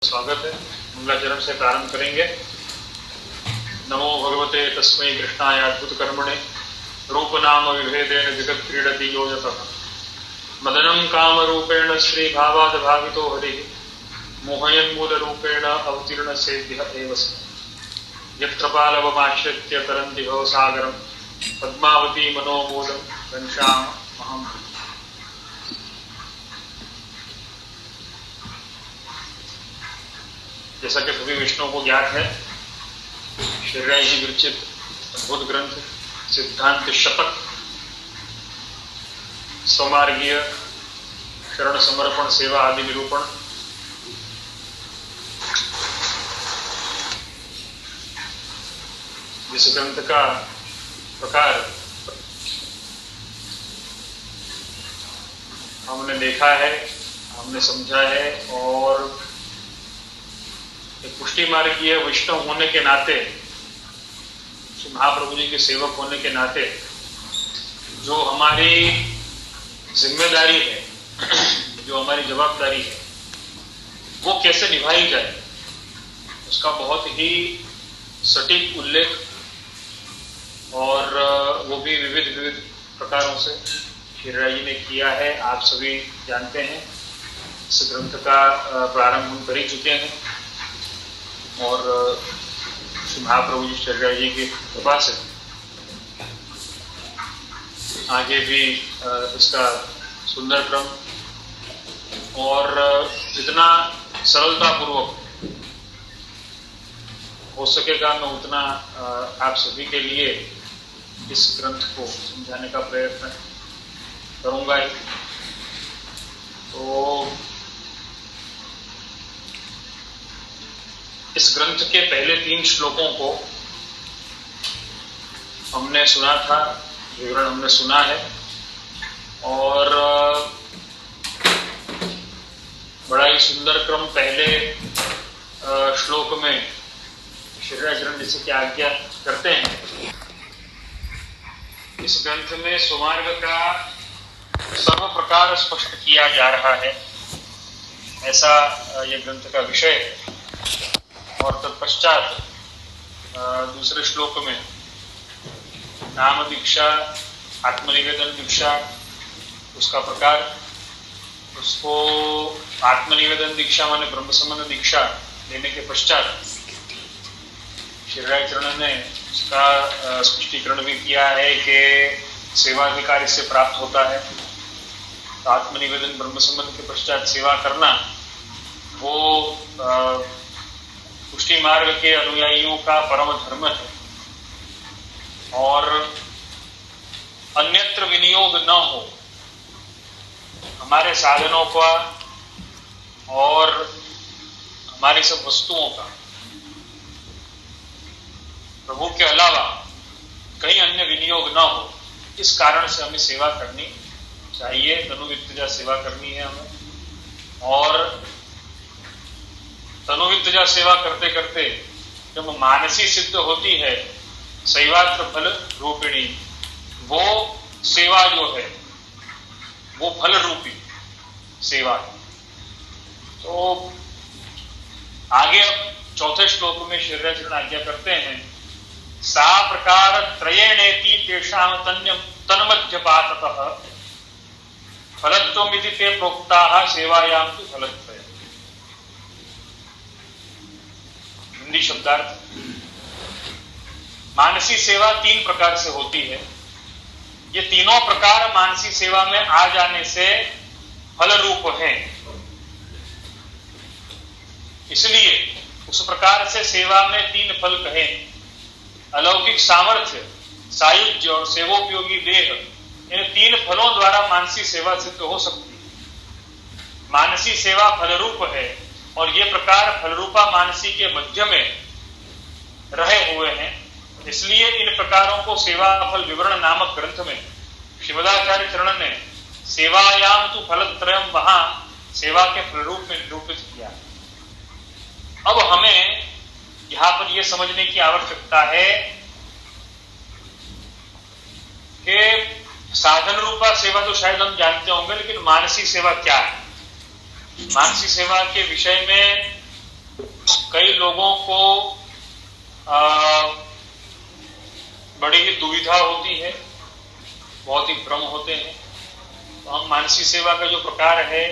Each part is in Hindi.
स्वागत है। मंगलाचरण से प्रारंभ करेंगे। नमो भगवते तस्मै कृष्णाय अद्भुत कर्मणे रूप नाम विभेदेन जगत क्रीडति यो यतः मदनं काम रूपेण श्री भावाद भावितो हरिः मोहयन् मूल रूपेण अवतीर्ण सेभ्य एव यत्कृपालवमाश्रित्य तरन्ति भवसागरं पद्मावती मनोमूलं घनश्यामहं। जैसा कि सभी विष्णुओं को ज्ञात है, श्री राय जी विरचित अद्भुत ग्रंथ सिद्धांत शतक स्वमार्गीय शरण समर्पण सेवा आदि निरूपण जिस ग्रंथ का प्रकार हमने देखा है, हमने समझा है और पुष्टि मार्गीय वैष्णव होने के नाते, श्री महाप्रभु जी के सेवक होने के नाते जो हमारी जिम्मेदारी है, जो हमारी जवाबदारी है, वो कैसे निभाई जाए, उसका बहुत ही सटीक उल्लेख और वो भी विविध विविध प्रकारों से श्री राय जी ने किया है। आप सभी जानते हैं, इस ग्रंथ का प्रारंभ हम कर ही चुके हैं और श्री महाप्रभु जी श्री राय जी की कृपा से आगे भी इसका सुंदर क्रम और जितना सरलता पूर्वक हो सकेगा मैं उतना आप सभी के लिए इस ग्रंथ को समझाने का प्रयत्न करूंगा ही। तो इस ग्रंथ के पहले 3 श्लोकों को हमने सुना था, विवरण हमने सुना है और बड़ा ही सुंदर क्रम पहले श्लोक में श्री राय जैसे की आज्ञा करते हैं। इस ग्रंथ में स्वमार्ग का सर्व प्रकार स्पष्ट किया जा रहा है, ऐसा यह ग्रंथ का विषय है। और तत्पश्चात दूसरे श्लोक में नाम दीक्षा, आत्मनिवेदन दीक्षा, उसका प्रकार, उसको आत्मनिवेदन दीक्षा माने ब्रह्म संबंध दीक्षा लेने के पश्चात श्री राय चरण ने उसका स्पष्टीकरण भी किया है कि सेवाधिकार इससे प्राप्त होता है। तो आत्मनिवेदन ब्रह्म संबंध के पश्चात सेवा करना वो पुष्टि मार्ग के अनुयायियों का परम धर्म है और अन्यत्र विनियोग न हो, हमारे साधनों का और हमारी सब वस्तुओं का प्रभु के अलावा कहीं अन्य विनियोग न हो, इस कारण से हमें सेवा करनी चाहिए। तनुवित्तजा सेवा करनी है हमें और तनुवित्तजा सेवा करते करते जब मानसी सिद्ध होती है शैवात्र फल रूपिणी, वो सेवा जो है वो फल रूपी सेवा। तो आगे अब चौथे श्लोक में श्री राय चरण आज्ञा करते हैं, सा प्रकार त्रयेणेति तेषां तन्मध्यपाततः फलत्वमिति ते प्रोक्ताः सेवायां तु फलत्रयम्। हिंदी शब्दार्थ, मानसी सेवा 3 प्रकार से होती है। ये तीनों प्रकार मानसी सेवा में आ जाने से फल रूप है, इसलिए उस प्रकार से सेवा में 3 फल कहे, अलौकिक सामर्थ्य, सायुज्य और सेवोपयोगी देह, इन 3 फलों द्वारा मानसी सेवा सिद्ध हो सकती है। मानसी सेवा फल रूप है और ये प्रकार फलरूपा मानसी के मध्य में रहे हुए हैं, इसलिए इन प्रकारों को सेवा फल विवरण नामक ग्रंथ में श्रीमदाचार्य चरण ने सेवायाम तु फलत्रयम वहां सेवा के फल रूप में निरूपित किया। अब हमें यहां पर यह समझने की आवश्यकता है कि साधन रूपा सेवा तो शायद हम जानते होंगे, लेकिन मानसी सेवा क्या है। मानसी सेवा के विषय में लोगों को बड़ी ही दुविधा होती है, बहुत ही भ्रम होते हैं। तो हम मानसी सेवा का जो प्रकार है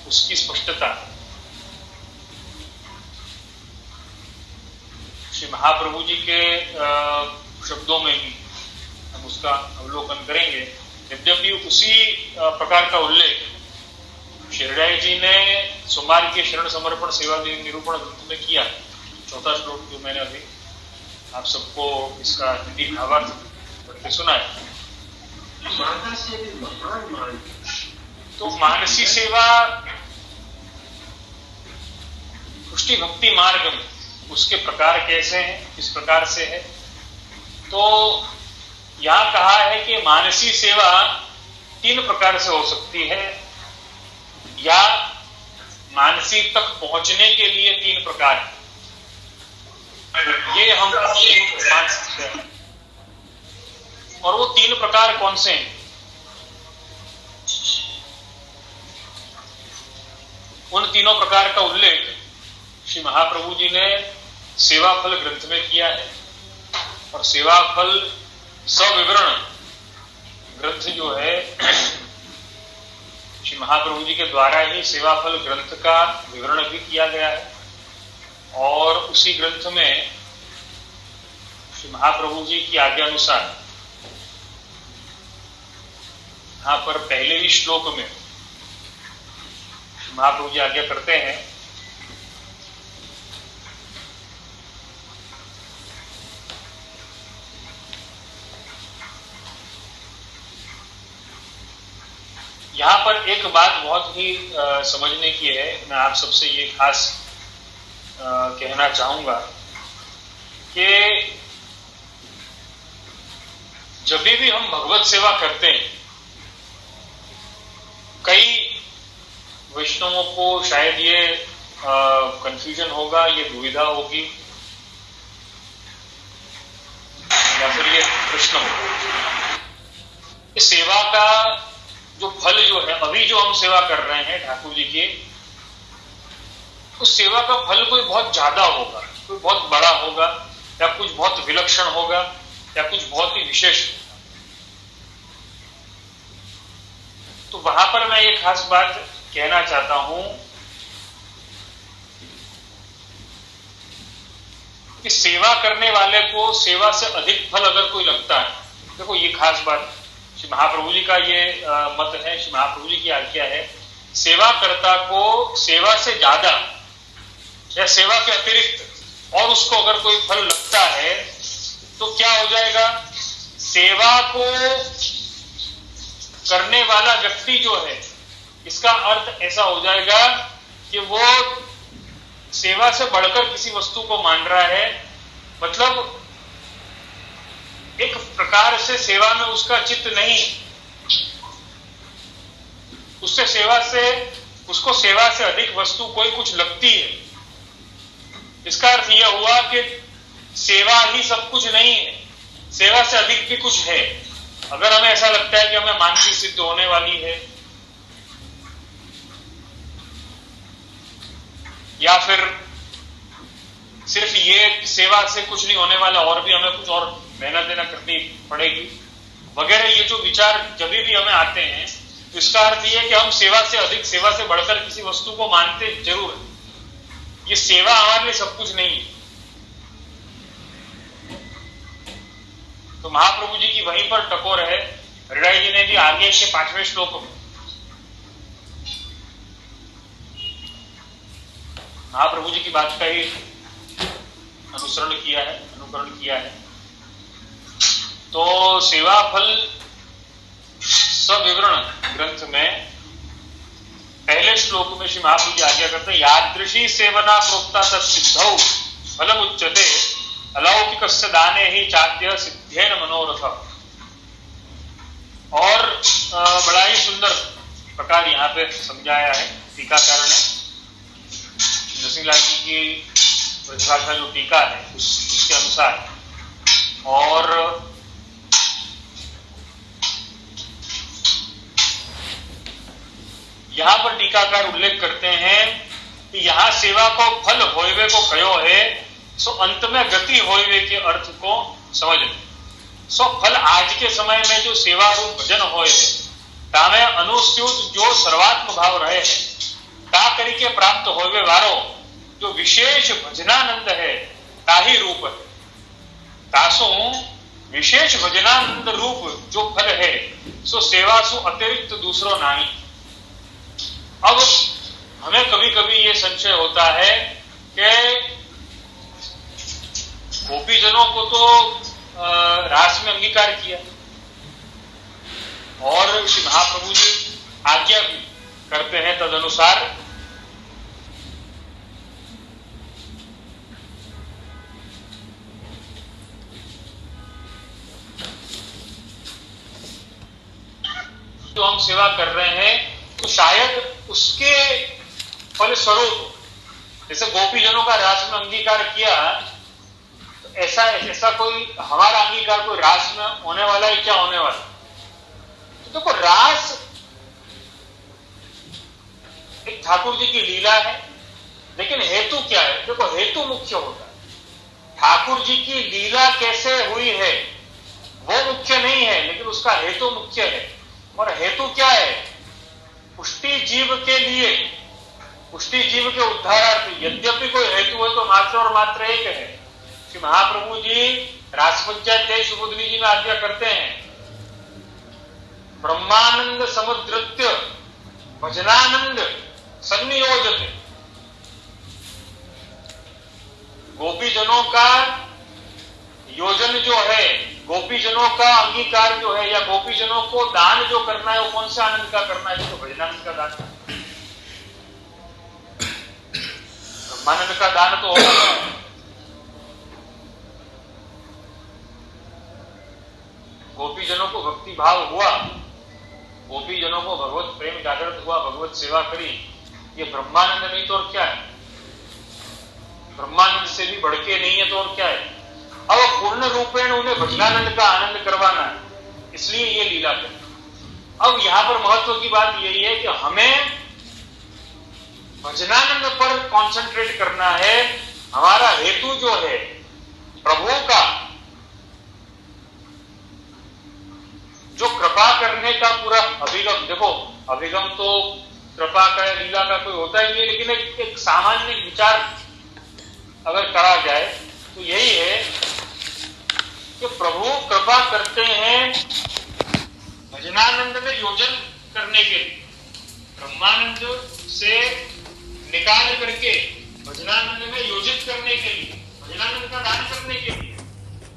उसकी स्पष्टता श्री महाप्रभु जी के शब्दों में ही हम उसका अवलोकन करेंगे। यद्यपि उसी प्रकार का उल्लेख शिरडाई जी ने सोमवार के शरण समर्पण सेवा निरूपण ग्रंथ में किया। चौथा श्लोक जो मैंने अभी आप सबको इसका हिंदी भावार्थ पढ़ के सुना है। तो मानसी सेवा पुष्टि भक्ति मार्ग में उसके प्रकार कैसे हैं, किस प्रकार से है। तो यहां कहा है कि मानसी सेवा 3 प्रकार से हो सकती है, या मानसी तक पहुंचने के लिए 3 प्रकार है। ये हम मान सकते हैं। और वो 3 प्रकार कौन से हैं? उन तीनों प्रकार का उल्लेख श्री महाप्रभु जी ने सेवा फल ग्रंथ में किया है। और सेवा फल सविवरण ग्रंथ जो है श्री महाप्रभु जी के द्वारा ही सेवा फल ग्रंथ का विवरण भी किया गया है। और उसी ग्रंथ में श्री महाप्रभु जी की आज्ञा अनुसार यहां पर पहले ही श्लोक में महाप्रभु जी आज्ञा करते हैं, यहां पर एक बात बहुत ही समझने की है। मैं आप सबसे ये खास कहना चाहूंगा कि जब भी हम भगवत सेवा करते हैं, कई वैष्णवों को शायद ये कंफ्यूजन होगा, ये दुविधा होगी, या फिर ये प्रश्न होगा। इस सेवा का जो फल जो है, अभी जो हम सेवा कर रहे हैं ठाकुर जी की, उस सेवा का फल कोई बहुत ज्यादा होगा, कोई बहुत बड़ा होगा, या कुछ बहुत विलक्षण होगा, या कुछ बहुत ही विशेष होगा। तो वहां पर मैं एक खास बात कहना चाहता हूं कि सेवा करने वाले को सेवा से अधिक फल अगर कोई लगता है, देखो ये खास बात श्री महाप्रभु जी का ये मत है, श्री महाप्रभु जी की आज्ञा है, सेवाकर्ता को सेवा से ज्यादा या सेवा के अतिरिक्त और उसको अगर कोई फल लगता है तो क्या हो जाएगा, सेवा को करने वाला व्यक्ति जो है, इसका अर्थ ऐसा हो जाएगा कि वो सेवा से बढ़कर किसी वस्तु को मान रहा है। मतलब एक प्रकार से सेवा में उसका चित्त नहीं, उसको सेवा से अधिक वस्तु कोई कुछ लगती है। इसका अर्थ यह हुआ कि सेवा ही सब कुछ नहीं है, सेवा से अधिक भी कुछ है। अगर हमें ऐसा लगता है कि हमें मानसिक सिद्ध होने वाली है, या फिर सिर्फ ये सेवा से कुछ नहीं होने वाला, और भी हमें कुछ और मेहनत देना करनी पड़ेगी वगैरह, ये जो विचार जब भी हमें आते हैं, तो इसका अर्थ ये है कि हम सेवा से अधिक, सेवा से बढ़कर किसी वस्तु को मानते जरूर है। ये सेवा हमारे लिए सब कुछ नहीं है। तो महाप्रभु जी की वहीं पर टकोर है। हरिराय जी ने भी आगे के 5वें श्लोक में महाप्रभु जी की बात का ही अनुकरण किया है। तो सेवा फल सविवरण ग्रंथ में पहले श्लोक में श्री महाप्रभु जी आज्ञा करते हैं, यादृशी सेवना प्रोक्ता तत्सिद्धौ फलम उच्यते अलौकिकस्य दाने ही चाद्य सिद्धेन मनोरथ। और बड़ा ही सुंदर प्रकार यहाँ पे समझाया है टीकाकार ने। नरसिंहलाल जी की प्रतिभाषा जो टीका है उसके अनुसार, और यहां पर टीकाकार उल्लेख करते हैं कि यहाँ सेवा को फल होइवे को कयो है, सो अंत में गति होइवे के अर्थ को समझ ले। सो फल आज के समय में जो सेवा रूप भजन होए है, तामे अनुस्यूत जो सर्वात्म भाव रहे है, ता करके प्राप्त होइवे वारो जो विशेष भजनानंद है, ताही रूप है। तासु विशेष भजनानंद रूप जो फल है, सो सेवा सु अतिरिक्त दूसरो नहीं। अब हमें कभी कभी ये संशय होता है कि गोपीजनों को तो रास में अंगीकार किया और श्री महाप्रभु जी आज्ञा भी करते हैं तदनुसार। जो हम सेवा कर रहे हैं तो शायद उसके फलस्वरूप, जैसे गोपीजनों का रास में अंगीकार किया, तो ऐसा कोई हमारा अंगीकार कोई रास में होने वाला है क्या होने वाला? तो देखो, रास एक ठाकुर जी की लीला है, लेकिन हेतु क्या है? देखो, हेतु मुख्य होता है। ठाकुर जी की लीला कैसे हुई है वो मुख्य नहीं है, लेकिन उसका हेतु मुख्य है। और हेतु क्या है? पुष्टि जीव के लिए, पुष्टि जीव के उद्धारार्थ। यद्यपि कोई हेतु है तो मात्र और मात्र एक है। श्री महाप्रभु जी रासपंचायत सुबुद्धि जी में आज्ञा करते हैं, ब्रह्मानंद समुद्रत्य भजनानंद संनियोजते। गोपीजनों का योजन जो है, गोपीजनों का अंगीकार जो है, या गोपीजनों को दान जो करना है, वो कौन सा आनंद का करना है? तो भजनानंद का दान। ब्रह्मानंद का दान तो होगा, गोपीजनों को भक्ति भाव हुआ, गोपीजनों को भगवत प्रेम जागृत हुआ, भगवत सेवा करी, ये ब्रह्मानंद नहीं तो और क्या है? ब्रह्मानंद से भी बढ़ के नहीं है तो और क्या है? अब पूर्ण रूपेण उन्हें भजनानंद का आनंद करवाना है, इसलिए ये लीला है। अब यहां पर महत्व की बात यही है कि हमें भजनानंद पर कंसंट्रेट करना है। हमारा हेतु जो है प्रभु का, जो कृपा करने का पूरा अभिगम, देखो अभिगम तो कृपा का लीला का कोई होता ही नहीं, लेकिन एक सामान्य विचार अगर करा जाए तो यही है कि प्रभु कृपा करते हैं भजनानंद में योजन करने के लिए, ब्रह्मानंद से निकाल करके भजनानंद में योजित करने के लिए, भजनानंद का दान करने के लिए।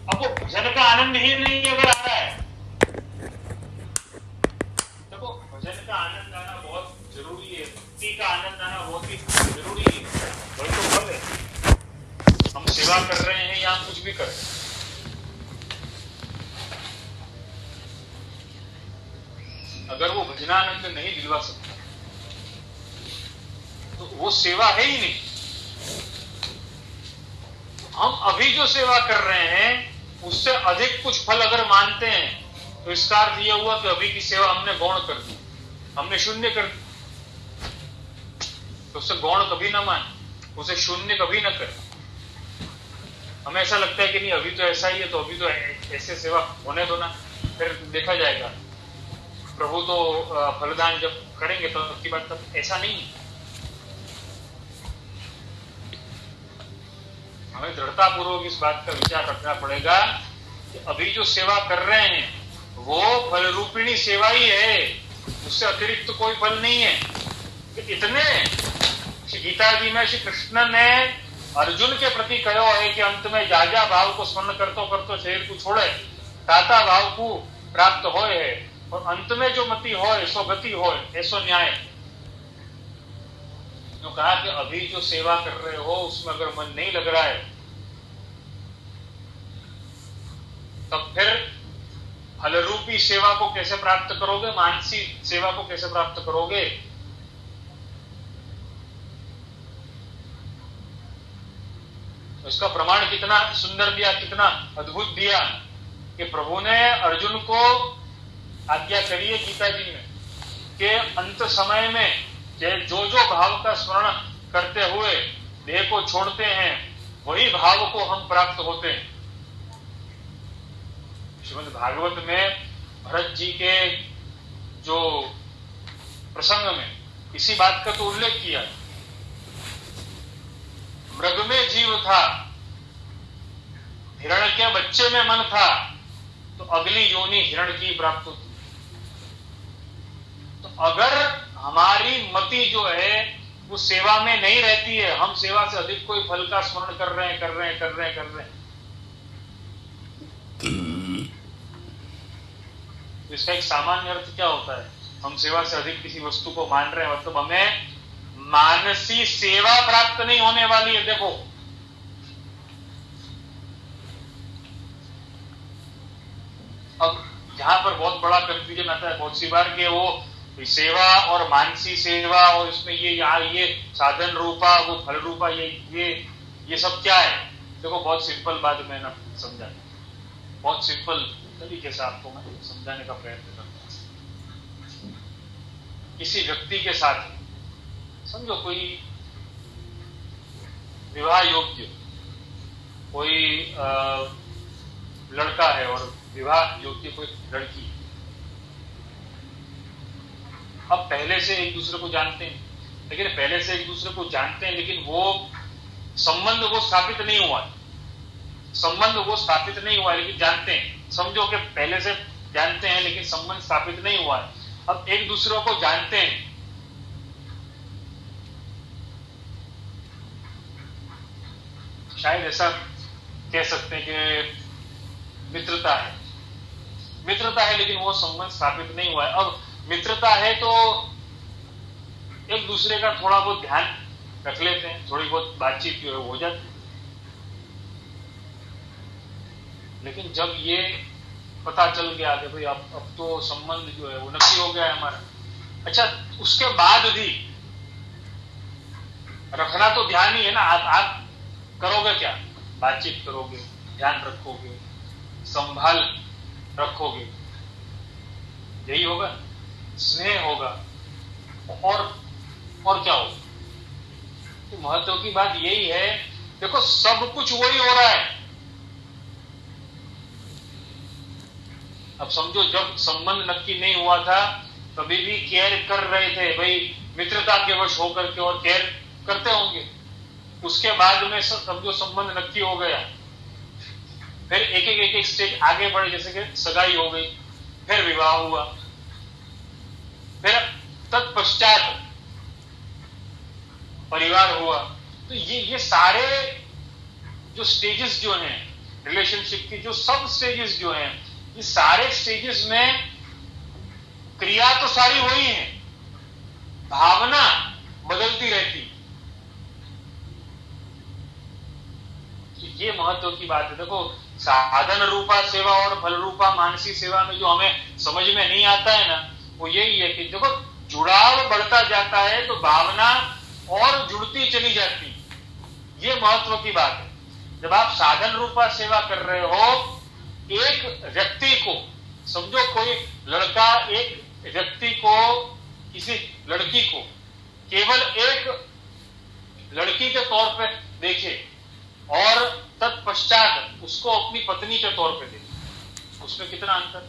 अब वो भजन का आनंद ही नहीं अगर आ रहा है, देखो भजन का आनंद आना बहुत जरूरी है, भक्ति का आनंद आना बहुत ही जरूरी है। वही तो फल है, हम सेवा कर रहे हैं या कुछ भी कर रहे हैं। अगर वो भजनानंद नहीं दिलवा सकता तो वो सेवा है ही नहीं। हम अभी जो सेवा कर रहे हैं उससे अधिक कुछ फल अगर मानते हैं तो इसका अर्थ यह हुआ कि अभी की सेवा हमने गौण कर दी, हमने शून्य कर दी। तो उससे गौण कभी ना मान, उसे शून्य कभी ना कर। हमें ऐसा लगता है कि नहीं अभी तो ऐसा ही है तो अभी तो ऐसे सेवा होने दो ना, फिर देखा जाएगा, प्रभु तो फलदान जब करेंगे तो की बात। तब ऐसा नहीं है। हमें दृढ़ता पूर्वक इस बात का विचार रखना पड़ेगा कि अभी जो सेवा कर रहे हैं वो फल रूपिणी सेवा ही है, उससे अतिरिक्त तो कोई फल नहीं है। इतने गीता जी में श्री कृष्ण ने अर्जुन के प्रति कहो है कि अंत में जाजा भाव को स्मरण करतो शरीर को छोड़े, ताता भाव को प्राप्त होए है, और अंत में जो मति होए सो गति होए, ऐसो न्याय। तो कहा कि अभी जो सेवा कर रहे हो उसमें अगर मन नहीं लग रहा है तब फिर फलरूपी सेवा को कैसे प्राप्त करोगे, मानसी सेवा को कैसे प्राप्त करोगे? तो इसका प्रमाण कितना सुंदर दिया, कितना अद्भुत दिया कि प्रभु ने अर्जुन को आज्ञा करी है गीता जी में कि अंत समय में जो जो भाव का स्मरण करते हुए देह को छोड़ते हैं, वही भाव को हम प्राप्त होते हैं। श्रीमद् भागवत में भरत जी के जो प्रसंग में इसी बात का तो उल्लेख किया। मृग में जीव था, हिरण के बच्चे में मन था, तो अगली योनि हिरण की प्राप्त होती। तो अगर हमारी मति जो है वो सेवा में नहीं रहती है, हम सेवा से अधिक कोई फल का स्मरण कर रहे हैं, तो इसका एक सामान्य अर्थ क्या होता है? हम सेवा से अधिक किसी वस्तु को मान रहे हैं, मतलब हमें मानसी सेवा प्राप्त नहीं होने वाली है। देखो, अब यहां पर बहुत बड़ा कंफ्यूजन आता है बहुत सी बार कि वो सेवा और मानसी सेवा और इसमें ये साधन रूपा, वो फल रूपा, ये सब क्या है? देखो, बहुत सिंपल बात मैं ना समझा, बहुत सिंपल तरीके से आपको मैं समझाने का प्रयत्न करता हूं। किसी व्यक्ति के साथ समझो कोई विवाह योग्य कोई लड़का है और विवाह योग्य कोई लड़की। अब पहले से एक दूसरे को जानते हैं, लेकिन वो संबंध वो स्थापित नहीं हुआ है, लेकिन जानते हैं। समझो कि पहले से जानते हैं लेकिन संबंध स्थापित नहीं हुआ है। अब एक दूसरे को जानते हैं, शायद ऐसा कह सकते हैं कि मित्रता है लेकिन वो संबंध स्थापित नहीं हुआ है। अब मित्रता है तो एक दूसरे का थोड़ा बहुत ध्यान रख लेते हैं, थोड़ी बहुत बातचीत जो है हो जाती है। लेकिन जब ये पता चल गया कि भाई अब तो संबंध जो है वो नक्की हो गया है हमारा, अच्छा, उसके बाद भी रखना तो ध्यान ही है ना। आप करोगे क्या? बातचीत करोगे, ध्यान रखोगे, संभाल रखोगे, यही होगा, स्नेह होगा, और क्या होगा? तो महत्व की बात यही है। देखो, सब कुछ वही हो रहा है। अब समझो, जब संबंध नक्की नहीं हुआ था तभी भी केयर कर रहे थे भाई, मित्रता के वश होकर के, और केयर करते होंगे। उसके बाद में समझो संबंध नक्की हो गया, फिर एक स्टेज आगे बढ़े, जैसे कि सगाई हो गई, फिर विवाह हुआ, फिर तत्पश्चात परिवार हुआ। तो ये सारे जो स्टेजेस जो हैं रिलेशनशिप की, जो सब स्टेजेस जो हैं, ये सारे स्टेजेस में क्रिया तो सारी वही है, भावना बदलती रहती। तो ये महत्व की बात है। देखो, साधन रूपा सेवा और फल रूपा मानसी सेवा में जो हमें समझ में नहीं आता है ना, वो यही है कि देखो, जुड़ाव बढ़ता जाता है तो भावना और जुड़ती चली जाती। ये महत्व की बात है। जब आप साधन रूपा सेवा कर रहे हो, एक व्यक्ति को समझो, कोई लड़का एक व्यक्ति को, किसी लड़की को केवल एक लड़की के तौर पे देखे और तत्पश्चात उसको अपनी पत्नी के तौर पे देखे, उसमें कितना अंतर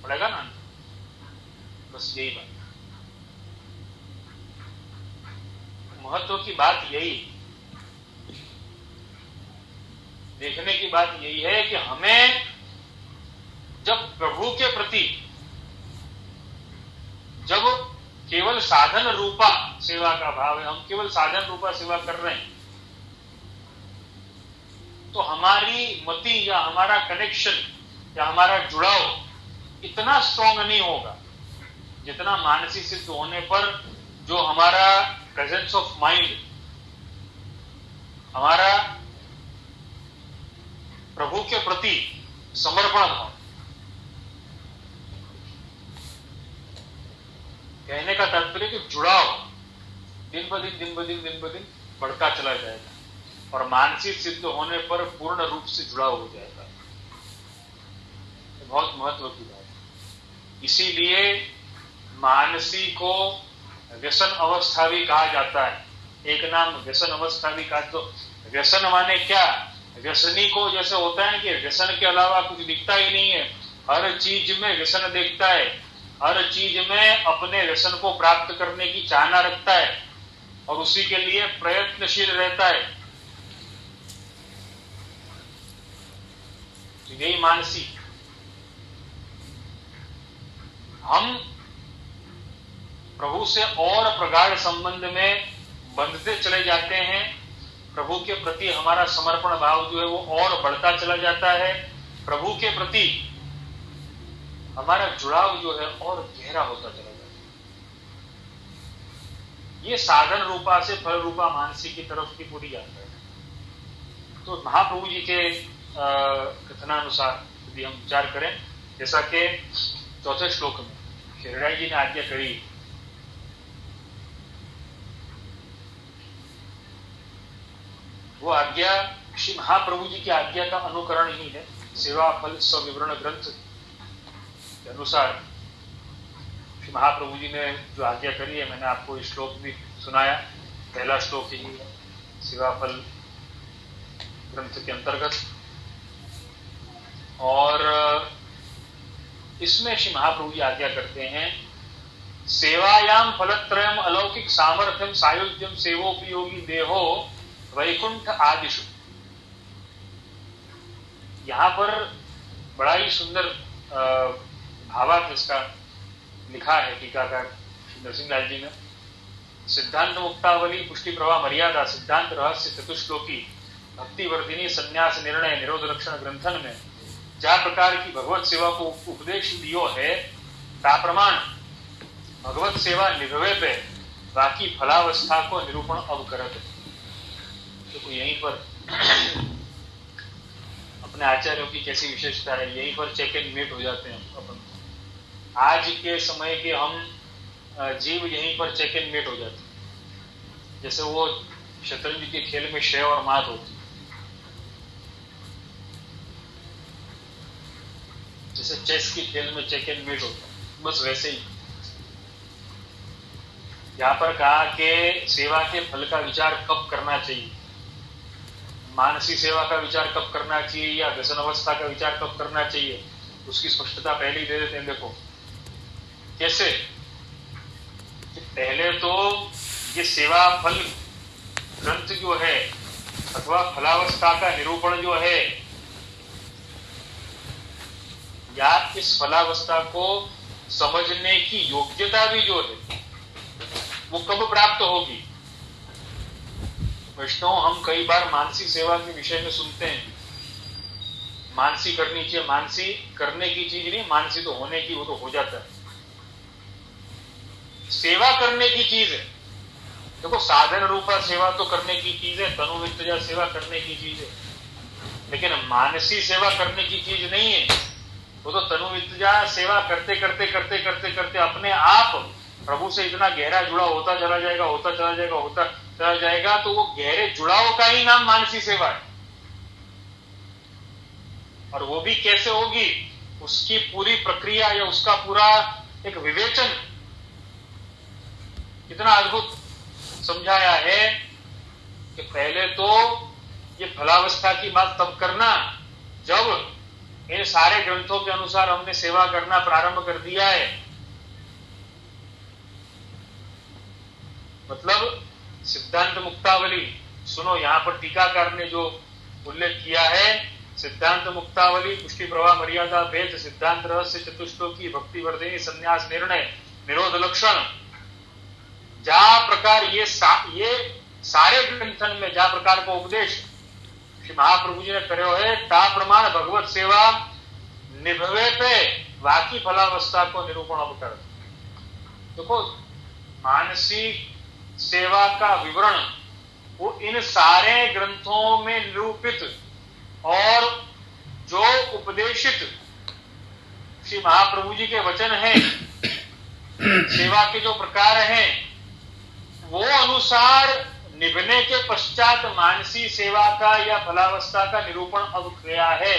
पड़ेगा ना? बस यही बात, महत्व की बात यही, देखने की बात यही है कि हमें जब प्रभु के प्रति, जब केवल साधन रूपा सेवा का भाव है, हम केवल साधन रूपा सेवा कर रहे हैं, तो हमारी मति या हमारा कनेक्शन या हमारा जुड़ाव इतना स्ट्रॉन्ग नहीं होगा जितना मानसिक सिद्ध होने पर जो हमारा प्रेजेंस ऑफ माइंड, हमारा प्रभु के प्रति समर्पण भाव, कहने का तात्पर्य कि जुड़ाव दिन ब दिन बढ़ता चला जाएगा और मानसिक सिद्ध होने पर पूर्ण रूप से जुड़ाव हो जाएगा। बहुत महत्व की बात है। इसीलिए मानसी को व्यसन अवस्था भी कहा जाता है। एक नाम व्यसन अवस्था भी कहा। तो व्यसन माने क्या? व्यसनी को जैसे होता है कि व्यसन के अलावा कुछ दिखता ही नहीं है, हर चीज में व्यसन देखता है, हर चीज में अपने व्यसन को प्राप्त करने की चाहना रखता है और उसी के लिए प्रयत्नशील रहता है। तो यही मानसी। हम प्रभु से और प्रगाढ़ संबंध में बंधते चले जाते हैं, प्रभु के प्रति हमारा समर्पण भाव जो है वो और बढ़ता चला जाता है, प्रभु के प्रति हमारा जुड़ाव जो है और गहरा होता चला जाता है। ये साधन रूपा से फल रूपा मानसी की तरफ की पूरी यात्रा है। तो महाप्रभु जी के कथनानुसार यदि हम विचार करें, जैसा कि चौथे श्लोक में हृदय जी ने आज्ञा करी, वो आज्ञा श्री महाप्रभु जी की आज्ञा का अनुकरण ही है। सेवा फल स्विवरण ग्रंथ के अनुसार श्री महाप्रभु जी ने जो आज्ञा करी है, मैंने आपको इस श्लोक भी सुनाया, पहला श्लोक ही है सेवा फल ग्रंथ के अंतर्गत। और इसमें श्री महाप्रभु जी आज्ञा करते हैं, सेवायाम फलत्रयम अलौकिक सामर्थ्यम सायुज्यम सेवोपयोगी देहो वैकुंठ आदिशु। यहां पर बड़ा ही सुंदर भावार्थ इसका लिखा है टीकाकार नरसिंहलाल जी ने। सिद्धांत मुक्तावली पुष्टि प्रवाह मर्यादा सिद्धांत रहस्य चतुश्लोकी भक्तिवर्धिनी संन्यास निर्णय निरोध लक्षण ग्रंथन में ज्या प्रकार की भगवत सेवा को उपदेश दियो है, ता प्रमाण भगवत सेवा निभवे पे बाकी फलावस्था को निरूपण अब करत है। तो यहीं पर अपने आचार्यों की कैसी विशेषता है, यहीं पर चेक एंड मेट हो जाते हैं अपन। आज के समय के हम जीव यहीं पर चेक एंड मेट हो जाते हैं। जैसे वो शतरंज के खेल में शय और मात होती, जैसे चेस के खेल में चेक एंड मेट होता है, बस वैसे ही यहां पर कहा कि सेवा के फल का विचार कब करना चाहिए, मानसी सेवा का विचार कब करना चाहिए या व्यसन अवस्था का विचार कब करना चाहिए, उसकी स्पष्टता पहले ही दे देते हैं। देखो कैसे, पहले तो ये सेवा फल ग्रंथ जो है अथवा फलावस्था का निरूपण जो है, या इस फलावस्था को समझने की योग्यता भी जो है वो कब प्राप्त होगी। वैष्णव हम कई बार मानसी सेवा के विषय में सुनते हैं, मानसी करनी चाहिए, मानसी करने की चीज नहीं, मानसी तो होने की, वो तो हो जाता है। सेवा करने की चीज है। देखो साधन रूपा सेवा तो करने की चीज है, तनुवित्तजा सेवा करने की चीज है, लेकिन मानसी सेवा करने की चीज नहीं है। वो तो तनुवित्तजा सेवा करते करते करते करते करते अपने आप प्रभु से इतना गहरा जुड़ाव होता चला जाएगा, होता चला जाएगा, होता चला जाएगा, तो वो गहरे जुड़ाव का ही नाम मानसी सेवा है। और वो भी कैसे होगी, उसकी पूरी प्रक्रिया या उसका पूरा एक विवेचन कितना अद्भुत समझाया है कि पहले तो ये फलावस्था की बात तब करना जब इन सारे ग्रंथों के अनुसार हमने सेवा करना प्रारंभ कर दिया है। मतलब सिद्धांत मुक्तावली सुनो, यहां पर टीकाकार ने जो उल्लेख किया है, सिद्धांत मुक्तावली पुष्टि प्रवाह मर्यादा भेद सिद्धांत रहस्य चतुश्लोकी भक्ति वर्धिनी संन्यास निर्णय निरोध लक्षण, जा प्रकार ये सारे ग्रंथन में जा प्रकार को उपदेश श्री महाप्रभु जी ने करो है, ता प्रमाण भगवत सेवा निभवे पे बाकी फलावस्था को निरूपण अब कर। देखो मानसी सेवा का विवरण वो इन सारे ग्रंथों में निरूपित और जो उपदेशित श्री महाप्रभु जी के वचन हैं, सेवा के जो प्रकार हैं, वो अनुसार निभने के पश्चात मानसी सेवा का या फलावस्था का निरूपण अब किया है।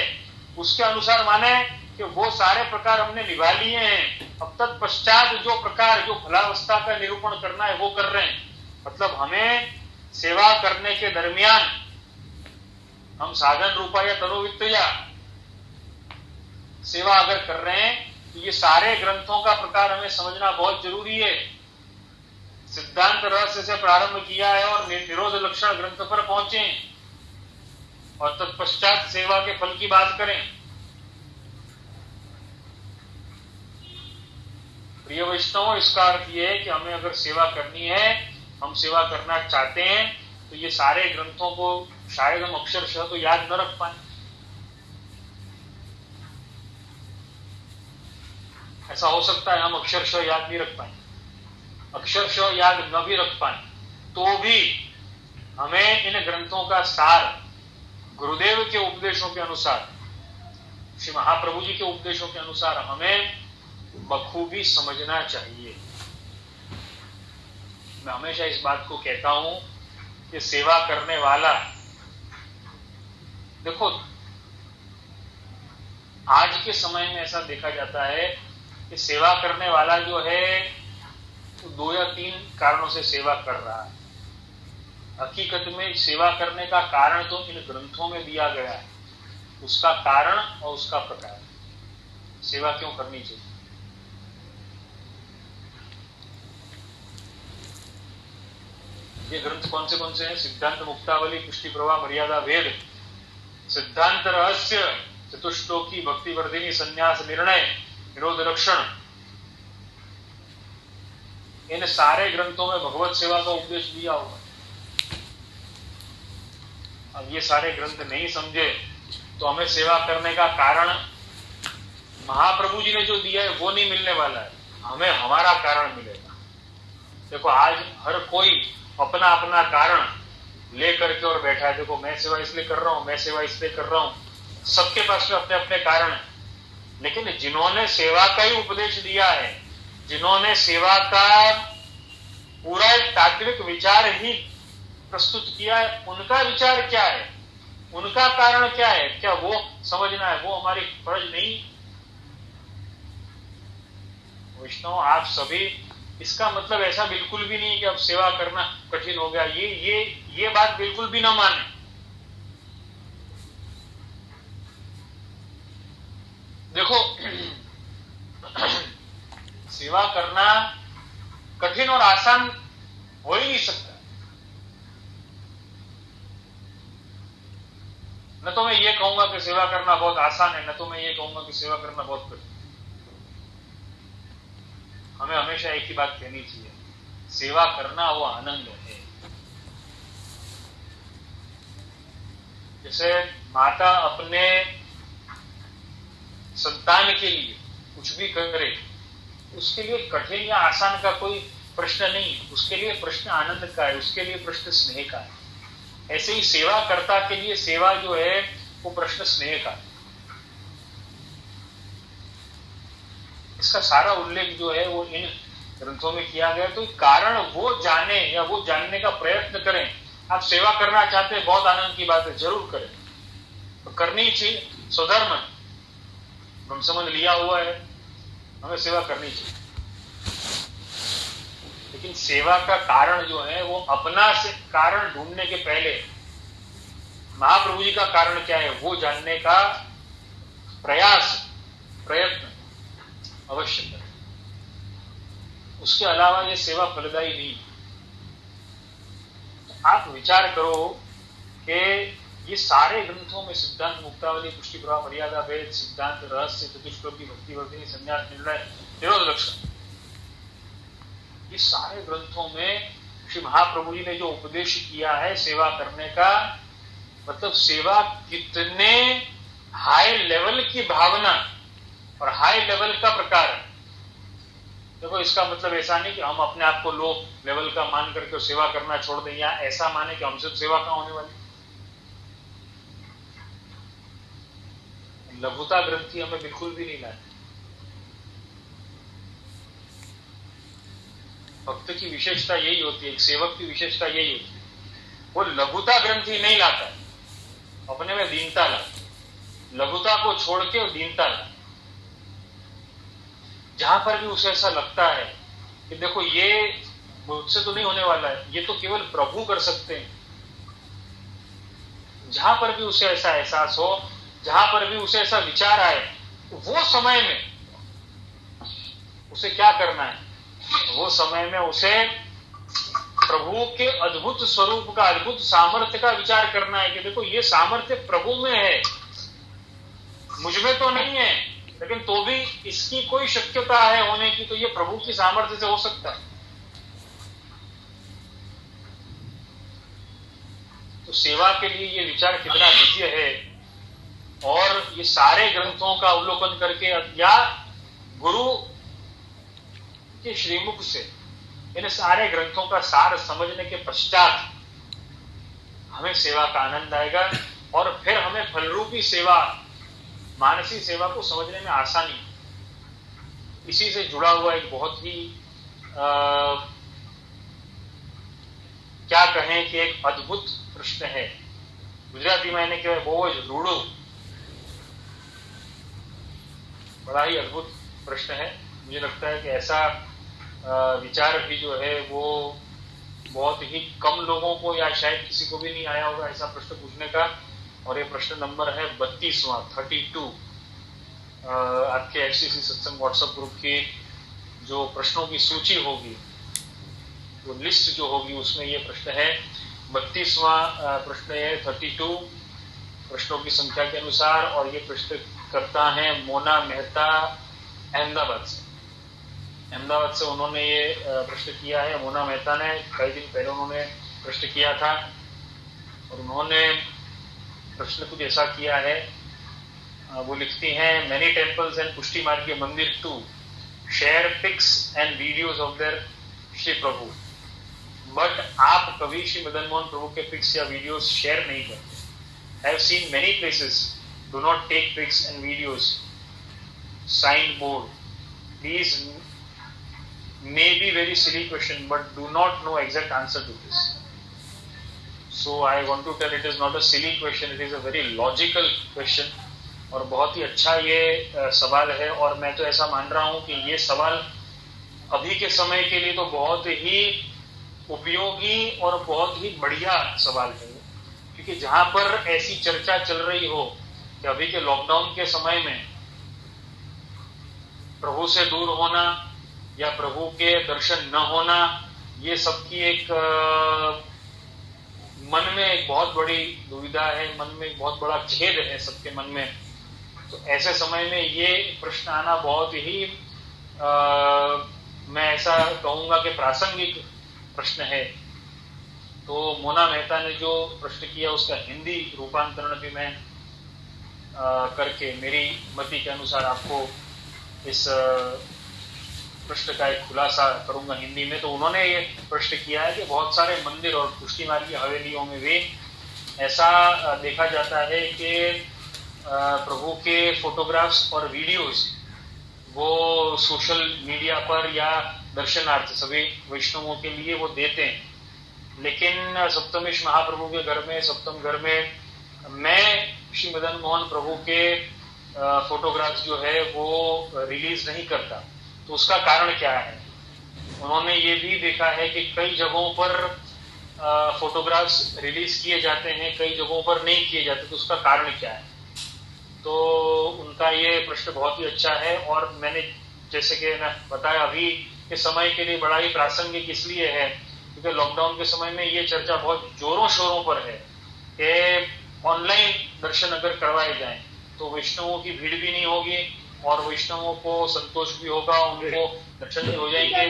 उसके अनुसार माने कि वो सारे प्रकार हमने निभा लिए हैं, अब तत्पश्चात जो प्रकार, जो फलावस्था का निरूपण करना है वो कर रहे हैं। मतलब हमें सेवा करने के दरमियान हम साधन रूपा या तनुवित्तया सेवा अगर कर रहे हैं तो ये सारे ग्रंथों का प्रकार हमें समझना बहुत जरूरी है। सिद्धांत रहस्य से प्रारंभ किया है और निरोध लक्षण ग्रंथ पर पहुंचे और तत्पश्चात सेवा के फल की बात करें। प्रिय वैष्णव, इसका अर्थ यह है कि हमें अगर सेवा करनी है, हम सेवा करना चाहते हैं, तो ये सारे ग्रंथों को शायद हम अक्षरशः तो याद न रख पाए। ऐसा हो सकता है हम अक्षरशः याद नहीं रख पाए, अक्षरशः याद न भी रख पाए तो भी हमें इन ग्रंथों का सार गुरुदेव के उपदेशों के अनुसार, श्री महाप्रभु जी के उपदेशों के अनुसार हमें बखूबी समझना चाहिए। मैं हमेशा इस बात को कहता हूं कि सेवा करने वाला, देखो आज के समय में ऐसा देखा जाता है कि सेवा करने वाला जो है तो 2 या 3 कारणों से सेवा कर रहा है। हकीकत में सेवा करने का कारण तो इन ग्रंथों में दिया गया है, उसका कारण और उसका प्रकार, सेवा क्यों करनी चाहिए। ये ग्रंथ कौन से हैं? सिद्धांत मुक्तावली, पुष्टि प्रवाह, मर्यादा भेद, सिद्धांत रहस्य, चतुश्लोकी, भक्ति वर्धिनी, संन्यास निर्णय, निरोध लक्षण। इन सारे ग्रंथों में भगवत सेवा का उपदेश दिया हुआ। अब ये सारे ग्रंथ नहीं समझे तो हमें सेवा करने का कारण महाप्रभु जी ने जो दिया है वो नहीं मिलने वाला है, हमें हमारा कारण मिलेगा। देखो आज हर कोई अपना अपना कारण लेकर के और बैठा है। देखो मैं सेवा इसलिए कर रहा हूं, मैं सेवा इसलिए कर रहा हूं, सबके पास में अपने अपने कारण है। लेकिन जिन्होंने सेवा का ही उपदेश दिया है, जिन्होंने सेवा का पूरा एक तात्विक विचार ही प्रस्तुत किया है, उनका विचार क्या है, उनका कारण क्या है, क्या वो समझना है, वो हमारी फर्ज नहीं। वैष्णव आप सभी, इसका मतलब ऐसा बिल्कुल भी नहीं कि अब सेवा करना कठिन हो गया, ये बात बिल्कुल भी ना माने। देखो सेवा करना कठिन और आसान हो ही नहीं सकता। न तो मैं ये कहूंगा कि सेवा करना बहुत आसान है, न तो मैं ये कहूंगा कि सेवा करना बहुत कठिन। हमें हमेशा एक ही बात कहनी चाहिए, सेवा करना वो आनंद है। जैसे माता अपने संतान के लिए कुछ भी करे, उसके लिए कठिन या आसान का कोई प्रश्न नहीं है, उसके लिए प्रश्न आनंद का है, उसके लिए प्रश्न स्नेह का है। ऐसे ही सेवाकर्ता के लिए सेवा जो है वो प्रश्न स्नेह का है। इसका सारा उल्लेख जो है वो इन ग्रंथों में किया गया। तो कारण वो जाने या वो जानने का प्रयत्न करें। आप सेवा करना चाहते हैं, बहुत आनंद की बात है, जरूर करें, तो करनी चाहिए। स्वधर्म ब्रह्मसंबंध लिया हुआ है, हमें सेवा करनी चाहिए। लेकिन सेवा का कारण जो है वो अपना से कारण ढूंढने के पहले महाप्रभु जी का कारण क्या है वो जानने का प्रयत्न अवश्य करें। उसके अलावा ये सेवा फलदायी नहीं। आप विचार करो कि ये सारे ग्रंथों में सिद्धांत मुक्तावली, पुष्टि प्रवाह, मर्यादा भेद, सिद्धांत रहस्य, चतुश्लोकी, भक्ति वर्धिनी, संन्यास निर्णय, निरोध लक्षण, ये सारे ग्रंथों में श्री महाप्रभु जी ने जो उपदेश किया है सेवा करने का, मतलब सेवा कितने हाई लेवल की भावना और हाई लेवल का प्रकार है। देखो इसका मतलब ऐसा नहीं कि हम अपने आप को लो लेवल का मान करके सेवा करना छोड़ दें, या ऐसा माने कि हमसे सेवा कहां होने वाली। लघुता ग्रंथि हमें बिल्कुल भी नहीं लाती। भक्त की विशेषता यही होती है, एक सेवक की विशेषता यही होती है, वो लघुता ग्रंथि नहीं लाता, अपने में दीनता लाता, लघुता को छोड़ के दीनता लाता। जहां पर भी उसे ऐसा लगता है कि देखो ये मुझसे तो नहीं होने वाला है, ये तो केवल प्रभु कर सकते हैं, जहां पर भी उसे ऐसा एहसास हो, जहां पर भी उसे ऐसा विचार आए, वो समय में उसे क्या करना है? वो समय में उसे प्रभु के अद्भुत स्वरूप का, अद्भुत सामर्थ्य का विचार करना है कि देखो ये सामर्थ्य प्रभु में है, मुझ में तो नहीं है, लेकिन तो भी इसकी कोई शक्यता है होने की, तो ये प्रभु की सामर्थ्य से हो सकता है। तो सेवा के लिए ये विचार कितना दिव्य है, और ये सारे ग्रंथों का अवलोकन करके या गुरु के श्रीमुख से इन सारे ग्रंथों का सार समझने के पश्चात हमें सेवा का आनंद आएगा, और फिर हमें फलरूपी सेवा, मानसी सेवा को समझने में आसानी। इसी से जुड़ा हुआ एक बहुत ही क्या कहें कि एक अद्भुत प्रश्न है। गुजराती में એને કહેવાય બહુ જ રૂડો, बड़ा ही अद्भुत प्रश्न है। मुझे लगता है कि ऐसा विचार भी जो है वो बहुत ही कम लोगों को या शायद किसी को भी नहीं आया होगा ऐसा प्रश्न पूछने का। और ये प्रश्न नंबर है 32वां 32। आपके एचसीसी सत्संग व्हाट्सएप ग्रुप की जो प्रश्नों की सूची होगी, वो लिस्ट जो होगी, उसमें ये प्रश्न है 32वां प्रश्न है 32 प्रश्नों की संख्या के अनुसार। और ये प्रश्न करता है मोना मेहता अहमदाबाद से। अहमदाबाद से उन्होंने ये प्रश्न किया है। मोना मेहता ने कई दिन पहले उन्होंने प्रश्न किया था, और उन्होंने प्रश्न कुछ ऐसा किया है। वो लिखती हैं, मेनी टेम्पल्स एंड पुष्टि मार्गीय मंदिर to share pics and videos of their Shri प्रभु, बट आप कभी श्री मदन मोहन प्रभु के पिक्स या वीडियोज शेयर नहीं करते। I have seen many places, do not take pics and videos, signboard, please may be very silly question, but do not know exact answer to this. So I want to tell it is not a silly question, it is a very logical question, और बहुत ही अच्छा ये सवाल है। और मैं तो ऐसा मान रहा हूँ कि ये सवाल अभी के समय के लिए तो बहुत ही उपयोगी और बहुत ही बढ़िया सवाल है, क्योंकि जहां पर ऐसी चर्चा चल रही हो कि अभी के लॉकडाउन के समय में प्रभु से दूर होना या प्रभु के दर्शन न होना, ये सबकी एक मन में एक बहुत बड़ी दुविधा है, मन में एक बहुत बड़ा खेद है सबके मन में। तो ऐसे समय में ये प्रश्न आना बहुत ही मैं ऐसा कहूंगा कि प्रासंगिक प्रश्न है। तो मोना मेहता ने जो प्रश्न किया उसका हिंदी रूपांतरण भी मैं करके मेरी मति के अनुसार आपको इस प्रश्न का एक खुलासा करूंगा हिंदी में। तो उन्होंने ये प्रश्न किया है कि बहुत सारे मंदिर और पुष्टि मार्गीय हवेलियों में भी ऐसा देखा जाता है कि प्रभु के फोटोग्राफ्स और वीडियोस वो सोशल मीडिया पर या दर्शनार्थ सभी वैष्णवों के लिए वो देते हैं, लेकिन सप्तमेश महाप्रभु के घर में, सप्तम घर में मैं श्री मदन मोहन प्रभु के फोटोग्राफ्स जो है वो रिलीज नहीं करता। तो उसका कारण क्या है? उन्होंने ये भी देखा है कि कई जगहों पर फोटोग्राफ्स रिलीज किए जाते हैं, कई जगहों पर नहीं किए जाते, तो उसका कारण क्या है? तो उनका ये प्रश्न बहुत ही अच्छा है, और मैंने जैसे कि मैं बताया अभी के समय के लिए बड़ा ही प्रासंगिक इसलिए है क्योंकि लॉकडाउन के समय में ये चर्चा बहुत जोरों शोरों पर है कि ऑनलाइन दर्शन अगर करवाए जाएं तो वैष्णवों की भीड़ भी नहीं होगी और वैष्णवों को संतोष भी होगा, उनको दर्शन भी हो जाएंगे,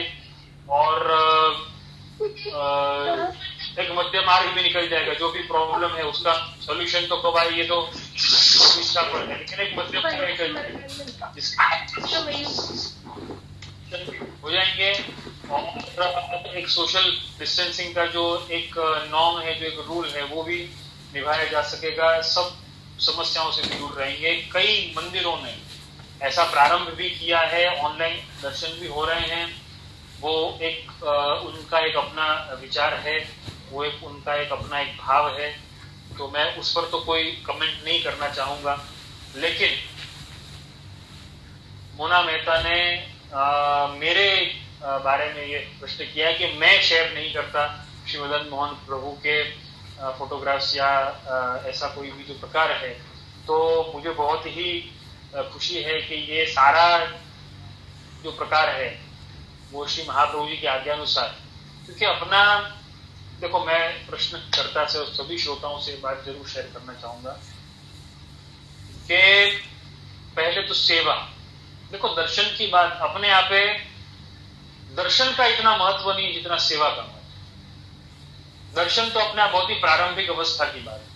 और एक मध्य मार्ग भी निकल जाएगा। जो भी प्रॉब्लम है उसका सॉल्यूशन तो कब आए ये तो इच्छा पर है, लेकिन एक मध्य मार्ग निकल जाएगा हो जाएंगे। और एक सोशल डिस्टेंसिंग का जो एक नॉर्म है, जो एक रूल है, वो भी निभाया जा सकेगा। सब समस्याओं से भी दूर रहेंगे। कई मंदिरों ने ऐसा प्रारंभ भी किया है, ऑनलाइन दर्शन भी हो रहे हैं। वो एक उनका एक अपना विचार है, वो एक उनका एक अपना एक भाव है, तो मैं उस पर तो कोई कमेंट नहीं करना चाहूंगा। लेकिन मोना मेहता ने मेरे बारे में ये प्रश्न किया है कि मैं शेयर नहीं करता श्री मदन मोहन प्रभु के फोटोग्राफ्स या ऐसा कोई भी जो प्रकार है। तो मुझे बहुत ही खुशी है कि ये सारा जो प्रकार है वो श्री महाप्रभु जी की आज्ञानुसार, क्योंकि अपना देखो, मैं प्रश्नकर्ता से और सभी श्रोताओं से बात जरूर शेयर करना चाहूंगा कि पहले तो सेवा, देखो दर्शन की बात अपने आप है, दर्शन का इतना महत्व नहीं जितना सेवा का महत्व। दर्शन तो अपने आप बहुत ही प्रारंभिक अवस्था की बात है,